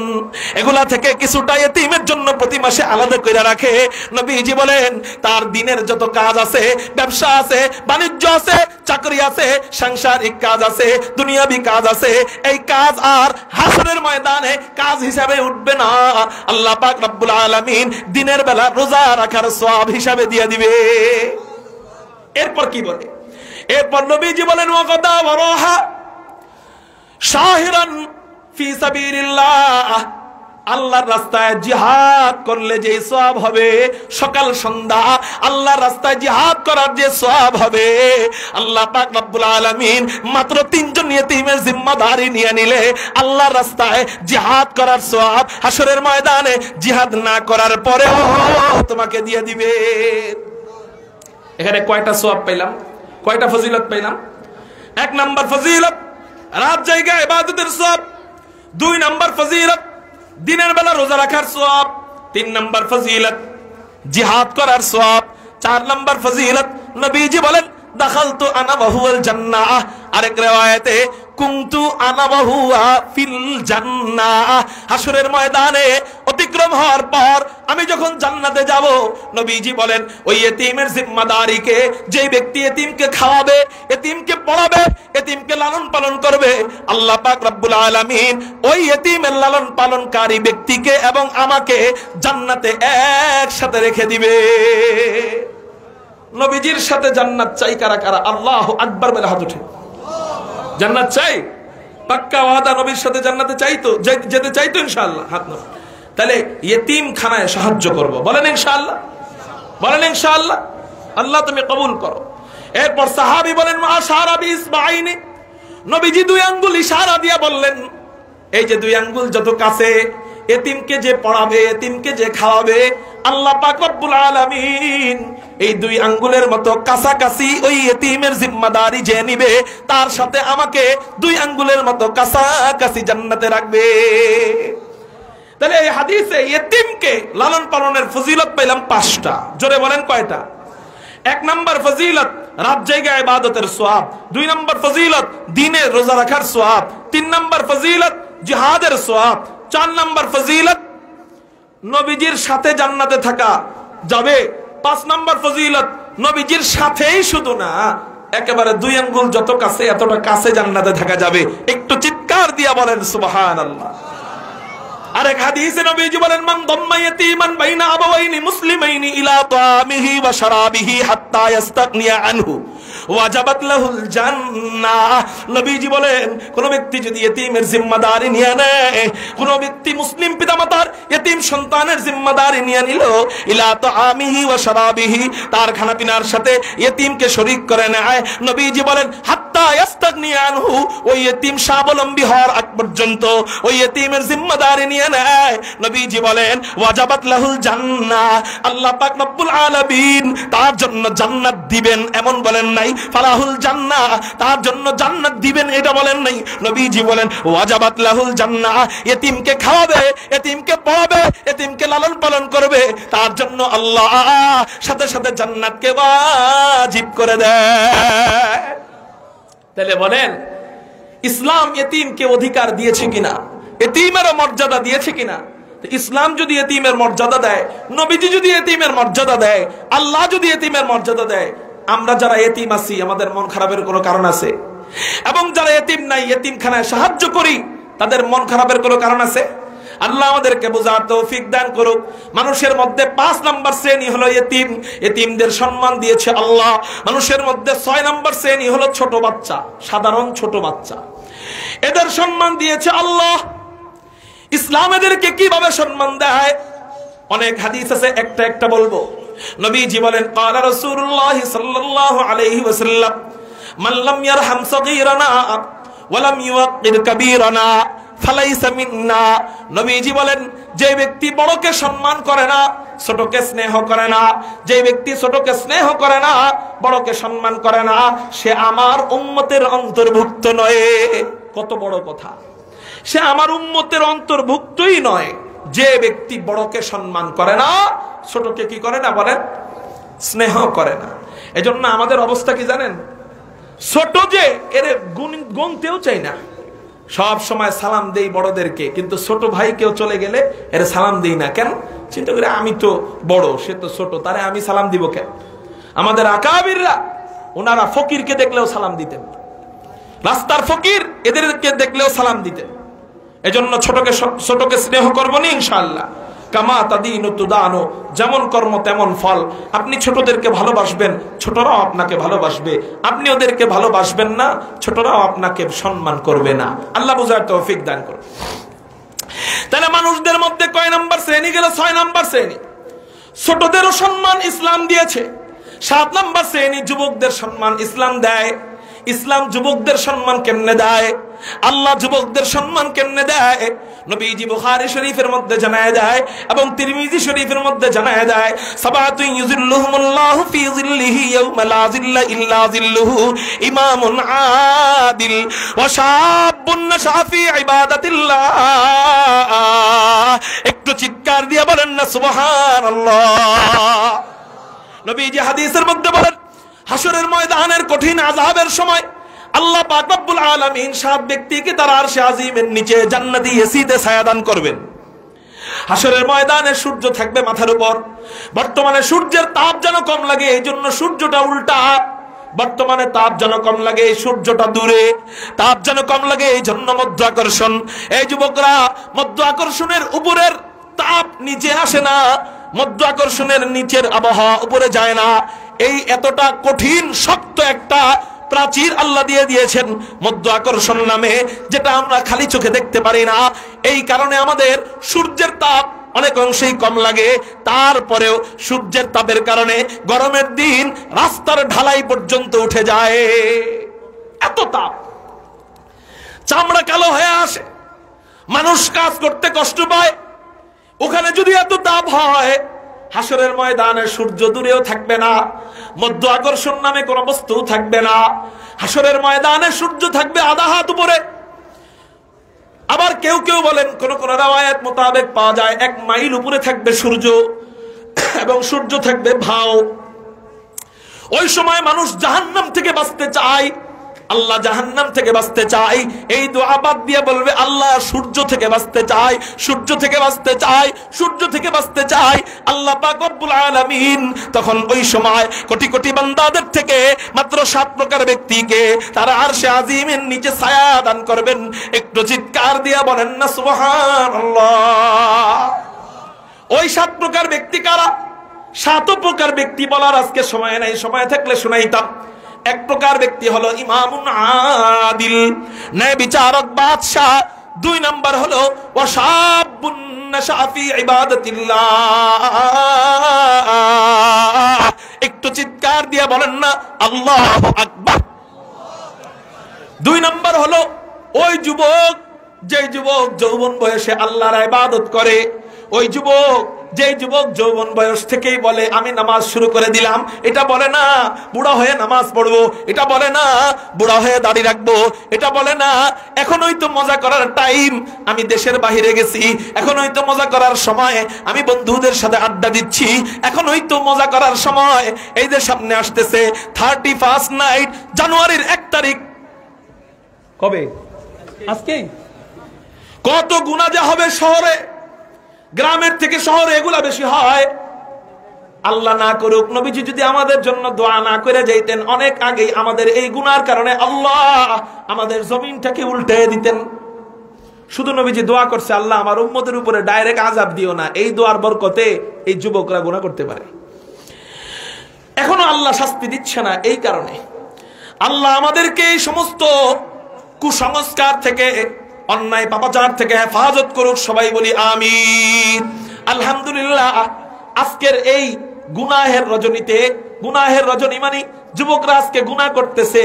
এগুলা থেকে কিছুটা ইতিমের জন্য প্রতি মাসে আলাদা করে রাখে, নবীজি বলেন তার দিনের যত কাজ আছে, ব্যবসা আছে, বাণিজ্য আছে, চাকরি আছে, সাংসারিক কাজ আছে, দুনিয়াবি কাজ আছে, এই কাজ আর হাসরের ময়দানে কাজ হিসাবে উঠবে না। আল্লাহ পাক রব্বুল আলামিন দিনের বেলা রোজা রাখার সওয়াব হিসাবে দিয়ে দিবে। এরপর কি বলে? এরপর নবীজি বলেন ওয়াকাদা ওয়ারাহা শাহিরান ফি সাবিলিল্লাহ, আল্লাহর রাস্তায় জিহাদ করলে যে সওয়াব হবে, সকাল সন্ধ্যা আল্লাহর রাস্তায় জিহাদ করার যে সওয়াব হবে, আল্লাহ পাক রব্বুল আলামিন মাত্র 3 জন ইতিমের জিম্মাদারি নিয়ে নিলে আল্লাহর রাস্তায় জিহাদ করার সওয়াব হাসরের ময়দানে জিহাদ না করার পরেও তোমাকে দিয়ে দিবে। এখানে কয়টা সওয়াব পেলাম, কয়টা ফজিলত পেলাম? 1 নাম্বার ফজিলত রাত জায়গা ইবাদতের সওয়াব, 2 নাম্বার ফজিলত দিনের বেলা রোজা রাখার সওয়াব, 3 নাম্বার ফজিলত জিহাদ করার সওয়াব, 4 নাম্বার ফজিলত নবীজি বলেন দাখালতু আনা ওয়া হুয়াল জান্নাহ। আরেক riwayate কুনতু আনা ওয়া হুয়া ফিল জান্নাহ, হাসরের ময়দানে অতিক্রম হওয়ার পর আমি যখন জান্নাতে যাব, নবীজি বলেন ওই ইতিমের জিম্মাদারিকে, যে ব্যক্তি ইতিমকে খাওয়াবে, ইতিমকে পড়াবে, ইতিমকে লালন পালন করবে, আল্লাহ পাক রব্বুল আলামিন ওই ইতিমের লালন পালনকারী ব্যক্তিকে এবং আমাকে জান্নাতে একসাথে রেখে দিবে। নবীজির সাথে জান্নাত চাই কারা কারা? আল্লাহু আকবার বলে হাত উঠে। জান্নাত চাই, পাক্কা ওয়াদা, নবীর সাথে জান্নাতে চাইতো, যেতে চাইতো ইনশাআল্লাহ, হাত নাও। তাহলে ইতিম খানায় সাহায্য করব, বলেন ইনশাআল্লাহ, বলেন ইনশাআল্লাহ। আল্লাহ তুমি কবুল করো। এরপর সাহাবী বলেন আশারা বিসবাইনি, নবীজি 2 আঙ্গুল ইশারা দিয়া বললেন, এই যে 2 আঙ্গুল যত কাছে, এতিমকে যে পড়াবে, এতিমকে যে খাওয়াবে, আল্লাহ পাক রব্বুল আলামিন এই 2 আঙ্গুলের মতো কাছাকাছি ওই এতিমের জিম্মাদারি যে নিবে, তার সাথে আমাকে 2 আঙ্গুলের মতো কাছাকাছি জান্নাতে রাখবে। তাহলে এই হাদিসে এতিমকে লালন পালনের ফজিলত পেলাম 5টা। জোরে বলেন কয়টা? 1 নাম্বার ফজিলত রাত জায়গা ইবাদতের সওয়াব, 2 নাম্বার ফজিলত দিনে রোজা রাখার সওয়াব, 3 নাম্বার ফজিলত জিহাদের সওয়াব, 4 নাম্বার ফজিলত নবীজির সাথে জান্নাতে থাকা যাবে, 5 নাম্বার ফজিলত নবীজির সাথেই শুধু না, একেবারে 2 আঙ্গুল যত কাছে এতটা কাছে জান্নাতে থাকা যাবে। একটু চিৎকার দিয়া বলেন সুবহানাল্লাহ। আরেক হাদিসে নবীজি বলেন মান দাম্মা ইয়াতীমান বাইনা আবাওয়াইনি মুসলিমাইনি ইলা তাআমিহি ওয়া শারাবিহি হাত্তা ইস্তাগনিয়া আনহু ওয়াজাবাত লাহুল জান্নাহ। নবীজি বলেন কোন ব্যক্তি যদি ইতিমের জিম্মাদারি নিয়ে নেয়, কোন ব্যক্তি মুসলিম পিতামাতার ইতিম সন্তানের জিম্মাদারি নিয়ে নিল, ইলা তাআমিহি ওয়া শারাবিহি, তার খানাপিনার সাথে ইতিমকে শরীক করে নেয়, নবীজি বলেন হাত্তা ইস্তাগনিয়া আনহু, ওই ইতিম স্বাবলম্বী হওয়ার আগ পর্যন্ত ওই ইতিমের জিম্মাদারি নিয়ে নেয়, নবীজি বলেন ওয়াজাবাত লাহুল জান্নাহ, আল্লাহ পাক রব্বুল আলামিন তার জন্য জান্নাত দিবেন এমন বলেন নাই, ফালাহুল জান্নাহ তার জন্য জান্নাত দিবেন এটা বলেন নাই, নবীজি বলেন ওয়াজাবাত লাহুল জান্নাহ, ইতিমকে খাওয়াবে, ইতিমকে পড়াবে, ইতিমকে লালন পালন করবে, তার জন্য আল্লাহ সাথে সাথে জান্নাতকে ওয়াজিব করে দেয়। তাহলে বলেন ইসলাম ইতিমকে অধিকার দিয়েছে কিনা, ইতিমেরও মর্যাদা দিয়েছে কিনা? ইসলাম যদি এতিমের মর্যাদা দেয়, নবীজি যদি এতিমের মর্যাদা দেয়, আল্লাহ যদি এতিমের মর্যাদা দেয়, আমরা যারা এতিম আছি আমাদের মন খারাপের কোনো কারণ আছে? এবং যারা এতিম নাই, এতিমখানায় সাহায্য করি, তাদের মন খারাপের কোনো কারণ আছে? আল্লাহ আমাদেরকে বোঝার তৌফিক দান করুক। মানুষের মধ্যে 5 নম্বর শ্রেণী হলো এতিম, এতিমদের সম্মান দিয়েছে আল্লাহ। মানুষের মধ্যে 6 নম্বর শ্রেণী হলো ছোট বাচ্চা, সাধারণ ছোট বাচ্চা, এদের সম্মান দিয়েছে আল্লাহ। ইসলাম এদেরকে কিভাবে সম্মান দেয়? অনেক হাদিস আছে, একটা একটা বলবো। নবীজি বলেন, ক্বালা রাসূলুল্লাহ সাল্লাল্লাহু আলাইহি ওয়াসাল্লাম, মান লাম ইয়ারহাম সাগীরানা ওয়া লাম ইউক্কির কাবীরানা ফালাইসা মিন্না। নবীজি বলেন, যে ব্যক্তি বড়কে সম্মান করে না, ছোটকে স্নেহ করে না, যে ব্যক্তি ছোটকে স্নেহ করে না, বড়কে সম্মান করে না, সে আমার উম্মতের অন্তর্ভুক্ত নয়। কত বড় কথা! সে আমার উম্মতের অন্তর্ভুক্তই নয়। যে ব্যক্তি বড়কে সম্মান করে না, ছোটকে কি করে না বলেন? স্নেহ করে না। এজন্য আমাদের অবস্থা কি জানেন? ছোট যে এর গুনতেও চাই না, সব সময় সালাম দেই বড়দেরকে, কিন্তু ছোট ভাই কেউ চলে গেলে এর সালাম দেই না। কেন? চিন্তা করে আমি তো বড়, সে তো ছোট, তারে আমি সালাম দিব কেন? আমাদের আকাবিররা, ওনারা ফকিরকে দেখলেও সালাম দিতেন, রাস্তার ফকির এদেরকে দেখলেও সালাম দিতেন। এজন্য ছোটকে স্নেহ করবো না ইনশাআল্লাহ। কামা তাদিনু তুদানু, যেমন কর্ম তেমন ফল। আপনি ছোটদেরকে ভালোবাসবেন, ছোটরাও আপনাকে ভালোবাসবে। আপনি ওদেরকে ভালোবাসবেন না, ছোটরাও আপনাকে সম্মান করবে না। আল্লাহ বুঝার তৌফিক দান করুন। তাহলে মানুষদের মধ্যে কয় নাম্বার শ্রেণী গেল? 6 নাম্বার শ্রেণী। ছোটদেরও সম্মান ইসলাম দিয়েছে। 7 নাম্বার শ্রেণী যুবকদের সম্মান ইসলাম দেয়। ইসলাম যুবকদের সম্মান কেমনে দেয়? আল্লাহ যুবকদের সম্মান কেমনে দেয়? নবীজি বুখারী শরীফের মধ্যে জানায় দেয় এবং তিরমিজি শরীফের মধ্যে জানায় দেয়, সাবাতুন ইউযিল্লুহুমুল্লাহু ফি যিল্লিহি ইয়াওমা লা যিল্লা ইল্লা যিল্লুহু, ইমামুন আদিল ওয়া শাবুন নাশা ফি ইবাদাতিল্লাহ। একটু চিৎকার দিয়ে বলেন না সুবহানাল্লাহ। নবীজি হাদিসের মধ্যে বলেন, হাসরের ময়দানের কঠিন আযাবের সময় আল্লাহ পাক রব্বুল আলামিন 7 ব্যক্তিকে তার আরশে আজিমের নিচে জান্নাতি এসিতে ছায়া দান করবেন। হাসরের ময়দানে সূর্য থাকবে মাথার উপর। বর্তমানে সূর্যের তাপ যেন কম লাগে, এই জন্য সূর্যটা উল্টা। বর্তমানে তাপ যেন কম লাগে, সূর্যটা দূরে। তাপ যেন কম লাগে, এই জন্য মধ্য আকর্ষণ। এই যুবকরা, মধ্য আকর্ষণের উপরের তাপ নিচে আসে না, মধ্য আকর্ষণের নিচের আবহাওয়া উপরে যায় না। এই এতটা কঠিন শক্ত একটা প্রাচীর আল্লাহ দিয়ে দিয়েছেন মধ্য আকর্ষণ নামে, যেটা আমরা খালি চোখে দেখতে পারি না। এই কারণে আমাদের সূর্যের তাপ অনেক অংশেই কম লাগে। তারপরেও সূর্যের তাপের কারণে গরমের দিন রাস্তার ঢালাই পর্যন্ত উঠে যায়। এত তাপ, চামড়া কালো হয়ে আসে, মানুষ কাজ করতে কষ্ট পায়। ওখানে যদি এত তাপ হয়, হাসরের ময়দানে সূর্য দূরেও থাকবে না, মধ্য আকর্ষণ নামে কোন বস্তু থাকবে না। হাসরের ময়দানে সূর্য থাকবে আধা হাত উপরে। আবার কেউ কেউ বলেন, কোন কোন রাওয়ায়াত মোতাবেক পাওয়া যায় 1 মাইল উপরে থাকবে সূর্য, এবং সূর্য থাকবে ভাও। ওই সময় মানুষ জাহান্নাম থেকে বাঁচতে চায়। আল্লাহ জাহান্নাম থেকে বাঁচতে চাই, এই দোয়া বাদ দিয়ে বলবে, আল্লাহ সূর্য থেকে বাঁচতে চাই, সূর্য থেকে বাঁচতে চাই, সূর্য থেকে বাঁচতে চাই। আল্লাহ পাক রব্বুল আলামিন তখন ওই সময় কোটি কোটি বান্দাদের থেকে মাত্র 7 প্রকার ব্যক্তিকে তারা আরশে আজিমের নিচে ছায়া দান করবেন। একটু চিৎকার দিয়ে বলেন না সুবহানাল্লাহ। ওই 7 প্রকার ব্যক্তি কারা? 7 প্রকার ব্যক্তি বলার আজকে সময় নাই, সময় থাকলে শুনাইতাম। 1 প্রকার ব্যক্তি হলো ইমামুন আদিল, ন্যায় বিচারক বাদশাহ। 2 নাম্বার হলো ওয়াশাবুন নাশা ফি ইবাদাতিল্লাহ। একটু চিৎকার দিয়ে বলেন না আল্লাহু আকবার। 2 নাম্বার হলো ওই যুবক, যে যুবক যৌবন বয়সে আল্লাহর ইবাদত করে। ওই যুবক, যে যুবক যৌবন বয়স থেকেই বলে আমি নামাজ শুরু করে দিলাম। এটা বলে না বুড়া হয়ে নামাজ পড়বো, এটা বলে না বুড়া হয়ে দাড়ি রাখবো, এটা বলে না এখনই তো মজা করার টাইম, আমি দেশের বাইরে গেছি, এখনই তো মজা করার সময়, আমি বন্ধুদের সাথে আড্ডা দিচ্ছি, এখনই তো মজা করার সময়। এই যে সামনে আসতেছে 31st নাইট, জানুয়ারির 1 তারিখ। কবে? আজকেই। কত গুনাহ যা হবে শহরে, গ্রামের থেকে শহরে এগুলা বেশি হয়। আল্লাহ না করুক নবীজি যদি আমাদের জন্য দোয়া না করে যাইতেন, অনেক আগেই আমাদের এই গুনার কারণে আল্লাহ আমাদের জমিনটাকে উল্টে দিতেন। শুধু নবীজি দোয়া করছে, আল্লাহ আমার উম্মতের উপরে ডাইরেক্ট আযাব দিও না। এই দোয়ার বরকতে এই যুবকরা গুনাহ করতে পারে। এখনো আল্লাহ শাস্তি দিচ্ছে না, এই কারণে আল্লাহ আমাদেরকে এই সমস্ত কুসংস্কার থেকে, অন্যায় পাপাচার থেকে হেফাজত করুক। সবাই বলি আমিন। আলহামদুলিল্লাহ। আজকের এই গুনাহের রজনীতে, গুনাহের রজনী মানে যুবকরা আজকে গুনাহ করতেছে,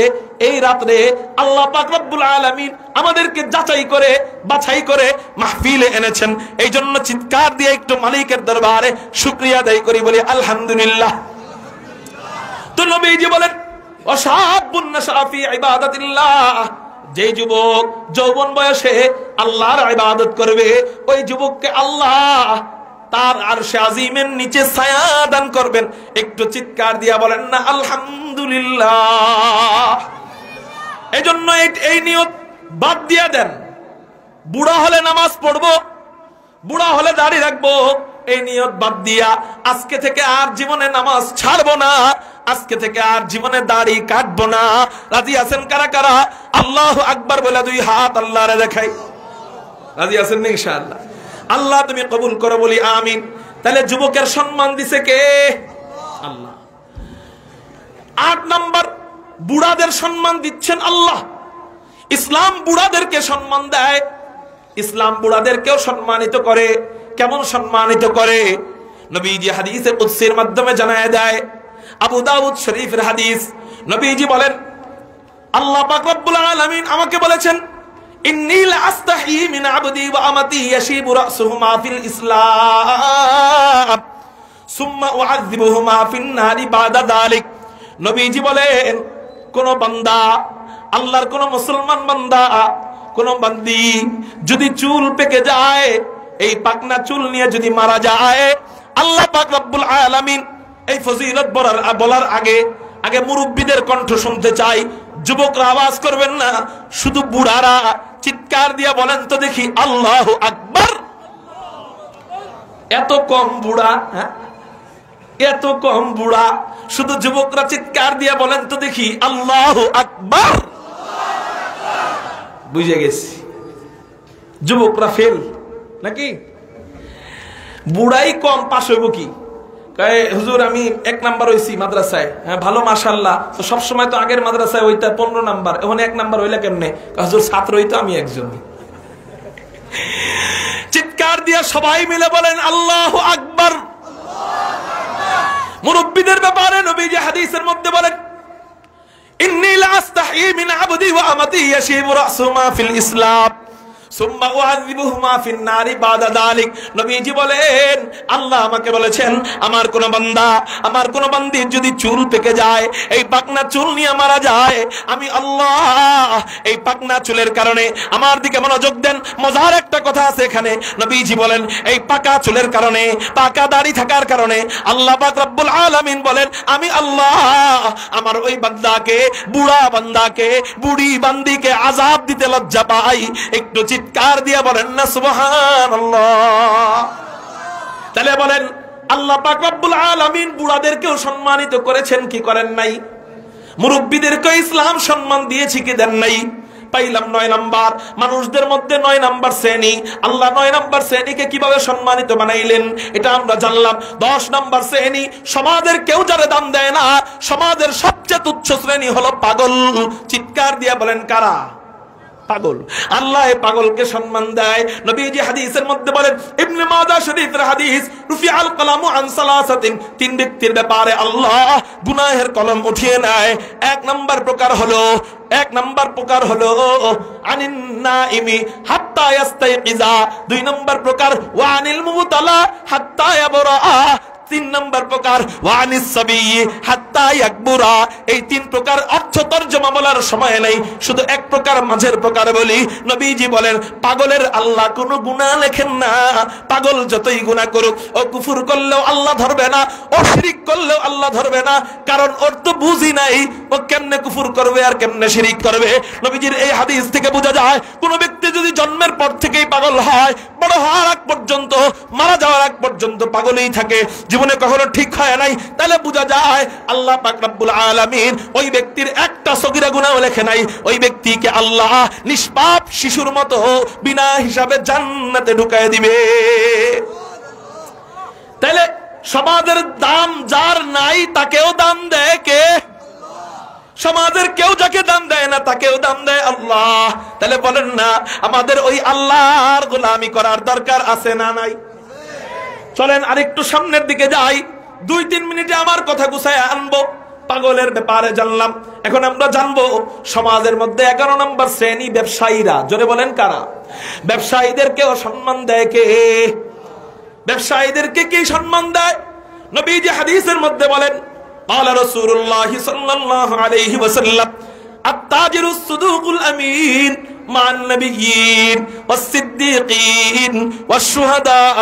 এই রাত্রে আল্লাহ পাক রব্বুল আলামিন আমাদেরকে যাচাই করে বাছাই করে মাহফিলে এনেছেন। এই জন্য চিৎকার দিয়ে একটু মালিকের দরবারে শুকরিয়া আদায় করি, বলি আলহামদুলিল্লাহ। তো নবীজি বলেন ওয়াশাবুন নাশা ফি ইবাদাতিল্লাহ, যে যুবক যৌবন বয়সে আল্লাহর ইবাদত করবে, ওই যুবককে আল্লাহ তার আরশে আজিমের নিচে ছায়া দান করবেন। একটু চিৎকার দিয়া বলেন না আলহামদুলিল্লাহ। এজন্য এই নিয়ত বাদ দিয়া দেন। বুড়া হলে নামাজ পড়বো, বুড়া হলে দাড়ি রাখবো, এই নিয়ত বাদ দিয়া আজকে থেকে আর জীবনে নামাজ ছাড়বো না, আজকে থেকে আর জীবনে দাড়ি কাটবো না। রাজি আছেন কারা কারা? আল্লাহু আকবার বলে দুই হাত আল্লাহরে দেখাই। রাজি আছেন না? ইনশাআল্লাহ। আল্লাহ তুমি কবুল করো, বলি আমিন। তাহলে যুবকের সম্মান দিছে কে? আল্লাহ। 8 নাম্বার, বুড়াদের সম্মান দিচ্ছেন আল্লাহ। ইসলাম বুড়াদেরকে সম্মান দেয়, ইসলাম বুড়াদেরকেও সম্মানিত করে। কেমন সম্মানিত করে? নবীজি হাদিসে কুদসির মাধ্যমে জানায় দেয়। আবু দাউদ শরীফের হাদিস, নবীজি বলেন আল্লাহ পাক রব্বুল আলামিন আমাকে বলেছেন ইন্নী লাআস্তাহি মিন আবদি ওয়া আমাতি ইয়াশিবু রাসুহুমা ফিল ইসলাম সুম্মা উআযিবুহুমা ফিন নারি বাদা যালিক। নবীজি বলেন কোন বান্দা, আল্লাহর কোন মুসলমান বান্দা, কোন বান্দি যদি চুল পেকে যায়, এই পাকনা চুল নিয়ে যদি মারা যায়, আল্লাহ পাক রব্বুল আলামিন এই ফজিলত বলার আগে মুরব্বীদের কণ্ঠ শুনতে চাই। যুবকরা আওয়াজ করবেন না, শুধু বুড়ারা চিৎকার দিয়া বলেন তো দেখি আল্লাহু আকবার। এত কম বুড়া, এত কম বুড়া, শুধু যুবকরা চিৎকার দিয়া বলেন তো দেখি আল্লাহু আকবার। বুঝে গেছি যুবকরা ফেল নাকি? বুড়াই কম, পাশ হইব কি? হুজুর আমি 1 নাম্বার হইছি মাদ্রাসায়। হ্যাঁ ভালো মাশাআল্লাহ। তো সবসময় তো আগের মাদ্রাসায় হইতা 15 নাম্বার, এখন 1 নাম্বার হইলা কেমনে? হুজুর ছাত্র হইতো আমি একজন। চিৎকার দিয়া সবাই মিলে বলেন আল্লাহু আকবার। মুরব্বিদের ব্যাপারে নবীজি হাদিসের মধ্যে বলেন ইন্নী লাআস্তাহি মিন আবদি ওয়া আমাতি ইয়াশিবু রাসুহুমা ফিল ইসলাম সুম্মা উআযিবুহুমা ফিন নারি বাদা যালিক। নবীজি বলেন আল্লাহ আমাকে বলেছেন আমার কোন বান্দা, আমার কোন বান্দি যদি চুল পেকে যায়, এই পাকনা চুল নিয়ে মারা যায়, আমি আল্লাহ এই পাকনা চুলের কারণে, আমার দিকে মনোযোগ দেন, মজার একটা কথা আছে এখানে। নবীজি বলেন এই পাকা চুলের কারণে, পাকা দাড়ি থাকার কারণে আল্লাহ পাক রব্বুল আলামিন বলেন আমি আল্লাহ আমার ওই বান্দাকে, বুড়া বান্দাকে, বুড়ি বান্দিকে আযাব দিতে লজ্জা পাই। একটু চিৎকার দিয়ে বলেন না সুবহানাল্লাহ। তাহলে বলেন আল্লাহ পাক রব্বুল আলামিন বুড়াদেরকেও সম্মানিত করেছেন কি করেন নাই? মুরব্বীদেরকে ইসলাম সম্মান দিয়েছে কি দেন নাই? পাইলাম 9 নাম্বার। মানুষদের মধ্যে 9 নাম্বার শ্রেণী, আল্লাহ 9 নাম্বার শ্রেণীকে কিভাবে সম্মানিত বানাইলেন এটা আমরা জানলাম। 10 নাম্বার শ্রেণী, সমাজের কেউ যারা দাম দেয় না, সমাজের সবচেয়ে তুচ্ছ শ্রেণী হলো পাগল। চিৎকার দিয়ে বলেন কারা? পাগল। আল্লাহ পাগলকে সম্মান দেয়। নবীজি হাদিসের মধ্যে বলেন, ইবনে মাজাহ শরীফের হাদিস, রুফিআল কলামু আন সালাসাতিন, 3 ব্যক্তির ব্যাপারে আল্লাহ গুনাহের কলম উঠিয়ে নেয়। 1 নাম্বার প্রকার হলো আনিন নাইমি হাত্তা ইয়াস্তাইকিজা। 2 নাম্বার প্রকার ওয়া আনিল মুবতালা হাত্তা ইয়াবরা। 3 নাম্বার প্রকার ওয়ানিস সাবী হাত্তা ইয়াকবুরা। এই 3 প্রকার অর্থ তরজমা বলার সময় নেই, শুধু 1 প্রকার মাঝের প্রকার বলি। নবীজি বলেন পাগলের আল্লাহ কোনো গুনাহ লেখেন না। পাগল যতই গুনাহ করুক, ও কুফর করলেও আল্লাহ ধরবে না, ও শিরিক করলেও আল্লাহ ধরবে না, কারণ ওর তো বুঝি নাই ও কেমনে কুফর করবে আর কেমনে শিরিক করবে। নবীজির এই হাদিস থেকে বোঝা যায় কোন ব্যক্তি যদি জন্মের পর থেকেই পাগল হয়, বড় হওয়ার আগ পর্যন্ত, মারা যাওয়ার আগ পর্যন্ত পাগলই থাকে, জীবনে কখনো ঠিক হয় নাই, তাহলে বোঝা যায় আল্লাহ পাক রব্বুল আলামিন ওই ব্যক্তির একটা সগীরা গুনাহও লেখে নাই। ওই ব্যক্তিকে আল্লাহ নিষ্পাপ শিশুর মতো বিনা হিসাবে জান্নাতে ঢুকায় দিবে। তাহলে সমাজের দাম যার নাই তাকেও দাম দেয় কে? সমাজের কেউ যাকে দাম দেয় না তাকেও দাম দেয় আল্লাহ। তাহলে বলেন না, আমাদের ওই আল্লাহর গোলামি করার দরকার আছে না নাই? চলেন আরেকটু সামনের দিকে যাই, 2-3 মিনিটে আমার কথা গুছায় আনবো। পাগলের ব্যাপারে জানলাম, এখন আমরা জানবো সমাজের মধ্যে 11 নম্বর শ্রেণী ব্যবসায়ীরা। জোরে বলেন কারা? ব্যবসায়ীদেরকেও সম্মান দেয় কে? ব্যবসায়ীদেরকে কি সম্মান দেয়? নবীজি হাদিসের মধ্যে বলেন, قال رسول الله صلى الله عليه وسلم التاجر الصدوق الأمين مع النبيين والصديقين والشهداء।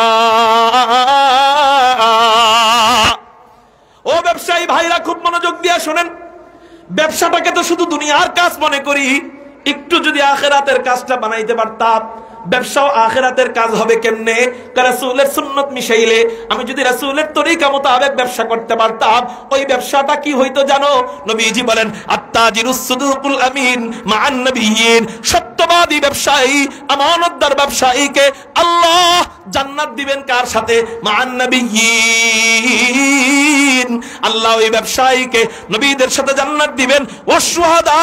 ও ব্যবসায়ী ভাইরা, খুব মনোযোগ দিয়ে শুনেন। ব্যবসাটাকে তো শুধু দুনিয়ার কাজ মনে করি, একটু যদি আখিরাতের কাজটা বানাইতে পারতাম। ব্যবসাও আখিরাতের কাজ হবে কেমনে? রাসূলের সুন্নাত মিশাইলে আমি যদি রাসূলের তরিকা মোতাবেক ব্যবসা করতে পারতাম, ওই ব্যবসাটা কি হইতো জানো? নবীজি বলেন, আত-তাজিরুস সুদুকুল আমিন মা'আন নবিয়্যিন। সত্যবাদী ব্যবসায়ী, আমানতদার ব্যবসায়ীকে আল্লাহ জান্নাত দিবেন কার সাথে? মা'আন নবিয়্যিন। আল্লাহ ওই ব্যবসায়ীকে নবীদের সাথে জান্নাত দিবেন। ওয়াস শুহাদা,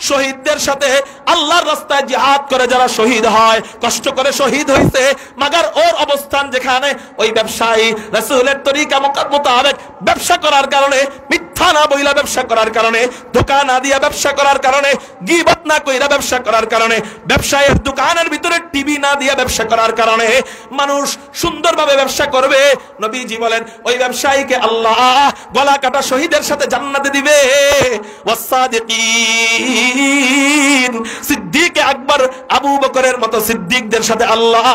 শহীদদের সাথে। আল্লাহর রাস্তায় জিহাদ করে যারা শহীদ হয়, কষ্ট করে শহীদ হইছে, মাগার ওর অবস্থান যেখানে, ওই ব্যবসায়ী রাসূলের তরিকা মোতাবেক ব্যবসা করার কারণে, মিথ্যা না বইলা ব্যবসা করার কারণে, ধোঁকা না দিয়া ব্যবসা করার কারণে, গীবত না কইরা ব্যবসা করার কারণে, ব্যবসায়ের দোকানের ভিতরে টিভি না দিয়া ব্যবসা করার কারণে মানুষ সুন্দরভাবে ব্যবসা করবে। নবীজি বলেন, ওই ব্যবসায়ীকে আল্লাহ গলা কাটা শহীদের সাথে জান্নাতে দিবে। ওয়াসাদিকিন, সিদ্দিক আকবর আবু বকরের মতো সিদ্দিকদের সাথে আল্লাহ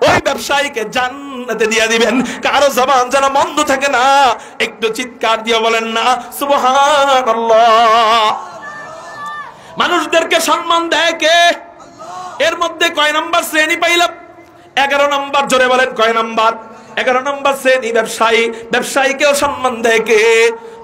ওই ব্যবসায়ীকে জান্নাতে দিয়ে দিবেন। কারো জবান যেন বন্ধ থাকে না, একটু চিৎকার দিয়ে বলেন না সুবহানাল্লাহ। মানুষদেরকে সম্মান দেয় কে? এর মধ্যে কয় নাম্বার শ্রেণী পাইলাম? 11 নম্বর। জোরে বলেন কয় নাম্বার? 11 নম্বর শ্রেণী ব্যবসায়ী। ব্যবসায়ীকেও সম্মান দেয় কে?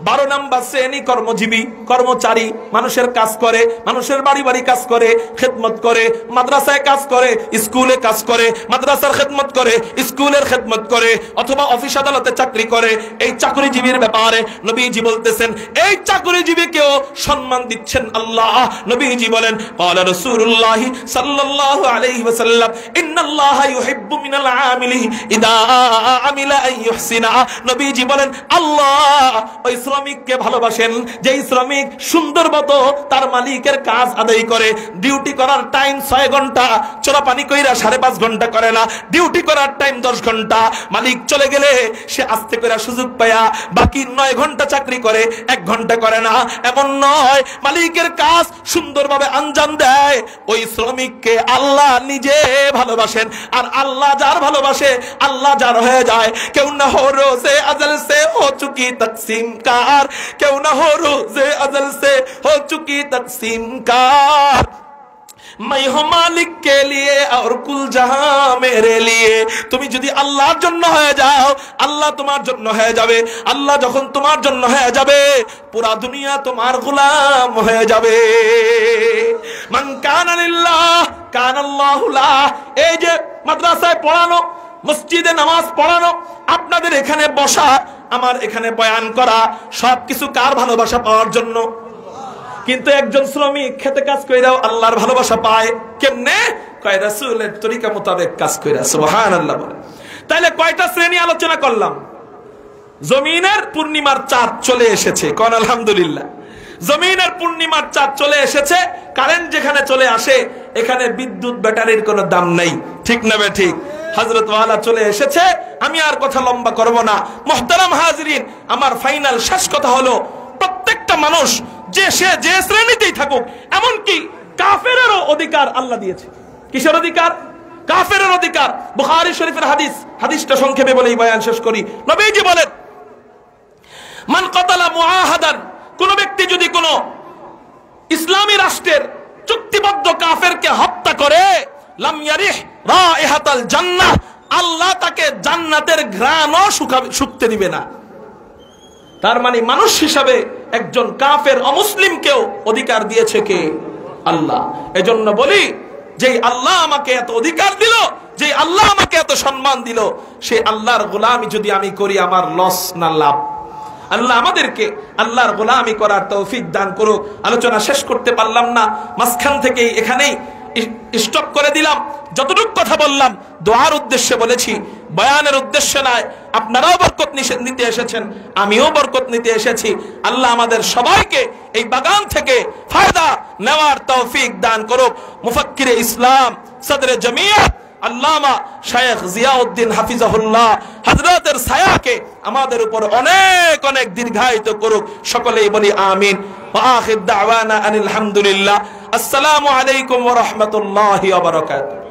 12 নম্বর শ্রেণী কর্মজীবী, কর্মচারী, মানুষের কাজ করে, মানুষের বাড়ি বাড়ি কাজ করে, খেদমত করে, মাদ্রাসায় কাজ করে, স্কুলে কাজ করে, মাদ্রাসার খেদমত করে, স্কুলের খেদমত করে, অথবা অফিস আদালতে চাকরি করে। এই চাকরিজীবীর ব্যাপারে নবীজি বলতেছেন, এই চাকরিজীবীকেও সম্মান দিচ্ছেন আল্লাহ। নবীজি বলেন, ক্বালা রাসূলুল্লাহি সাল্লাল্লাহু আলাইহি ওয়াসাল্লাম, ইন্নাল্লাহা ইউহিব্বু মিনাল আমিলি ইদা আমিলা আন ইহসিনা। নবীজি বলেন, আল্লাহ ওই শ্রমিককে ভালোবাসেন যেই শ্রমিক সুন্দর মতো তার মালিকের কাজ আদায় করে। ডিউটি করার টাইম 6 ঘন্টা, চোরাপানি কইরা 5.5 ঘন্টা করে না। ডিউটি করার টাইম 10 ঘন্টা, মালিক চলে গেলে সে আস্তে করে সুযোগ পায়া বাকি 9 ঘন্টা চাকরি করে, 1 ঘন্টা করে না। এমন নয়, মালিকের কাজ সুন্দরভাবে আঞ্জাম দেয়। ওই শ্রমিককে আল্লাহ নিজে ভালোবাসেন। আর আল্লাহ যার ভালোবাসে, আল্লাহ যার হয়ে যায়। কেউ না হো রোজে আজল সে হো চুকি তকসিম कार, क्यों ना हो रोज़े अज़ल से हो चुकी तक़सीम कार। मैं हूं मालिक के लिए और कुल जहां मेरे लिए। তুমি যদি আল্লাহর জন্য হয়ে যাও, আল্লাহ তোমার জন্য হয়ে যাবে। আল্লাহ যখন তোমার জন্য হয়ে যাবে, পুরা দুনিয়া তোমার গোলাম হয়ে যাবে। মান কানা লিল্লাহ কানাল্লাহু লাহ। এই যে মাদ্রাসায় পড়ানো, মসজিদে নামাজ পড়ানো, আপনাদের এখানে বসা, আমার এখানে বয়ান করা, সবকিছু কার ভালোবাসা পাওয়ার জন্য? কিন্তু একজন শ্রমিক খেতে কাজ কইরাও আল্লাহর ভালোবাসা পায় কেমনে? কয় রাসূলের তরিকা মোতাবেক কাজ কইরা। সুবহানাল্লাহ বলে। তাহলে কয়টা শ্রেণী আলোচনা করলাম? জমিনের পূর্ণিমার চাঁদ চলে এসেছে, কোন আলহামদুলিল্লাহ। জমিনের পূর্ণিমার চাঁদ চলে এসেছে। কারেন্ট যেখানে চলে আসে, এখানে বিদ্যুৎ ব্যাটারির কোনো দাম নাই, ঠিক না বে ঠিক? হযরত ওয়ালা চলে এসেছে। আমি আর কথা লম্বা করব না। মুহতারাম হাজিরিন, আমার ফাইনাল শেষ কথা হলো, প্রত্যেকটা মানুষ যে শ্রেণীতেই থাকুক, এমনকি কাফেরেরও অধিকার আল্লাহ দিয়েছে। কিসের অধিকার? কাফেরের অধিকার। বুখারী শরীফের হাদিস, হাদিসটা সংক্ষেপে বলেই বয়ান শেষ করি। নবীজি বলেন, মান কাতালা মুআহাদান, কোন ব্যক্তি যদি কোন ইসলামী রাষ্ট্রের চুক্তিবদ্ধ কাফেরকে হত্যা করে, লাম ইয়ারিহ রাইহাতাল জান্নাহ, আল্লাহ তাকে জান্নাতের ঘ্রাণও শুকতে দিবে না। তার মানে মানুষ হিসাবে একজন কাফের অমুসলিমকেও অধিকার দিয়েছে কে? আল্লাহ। এজন্য বলি, যে আল্লাহ আমাকে এত অধিকার দিল, যে আল্লাহ আমাকে এত সম্মান দিল, সেই আল্লাহর গোলামি যদি আমি করি, আমার লস না লাভ? আল্লাহ আমাদেরকে আল্লাহর গোলামি করার তৌফিক দান করুক। আলোচনা শেষ করতে পারলাম না, মাঝখান থেকেই এখানেই স্টপ করে দিলাম। যতটুকু কথা বললাম দোয়ার উদ্দেশ্যে বলেছি, বয়ানের উদ্দেশ্যে নয়। আপনারাও বরকত নিতে এসেছেন, আমিও বরকত নিতে এসেছি। আল্লাহ আমাদের সবাইকে এই বাগান থেকে ফায়দা নেওয়ার তৌফিক দান করুক। মুফাক্কিরে ইসলাম, সদরে জমিয়ত আল্লামা শায়েখ জিয়াউদ্দিন হাফিজাহুল্লাহ হযরতের ছায়াকে আমাদের উপর অনেক অনেক দীর্ঘায়িত করুক। সকলেই বলি আমিন। ওয়া আখির দাওয়ানা আনিল হামদুলিল্লাহ। আসসালামু আলাইকুম ওয়া রাহমাতুল্লাহি ওয়া বারাকাতুহু।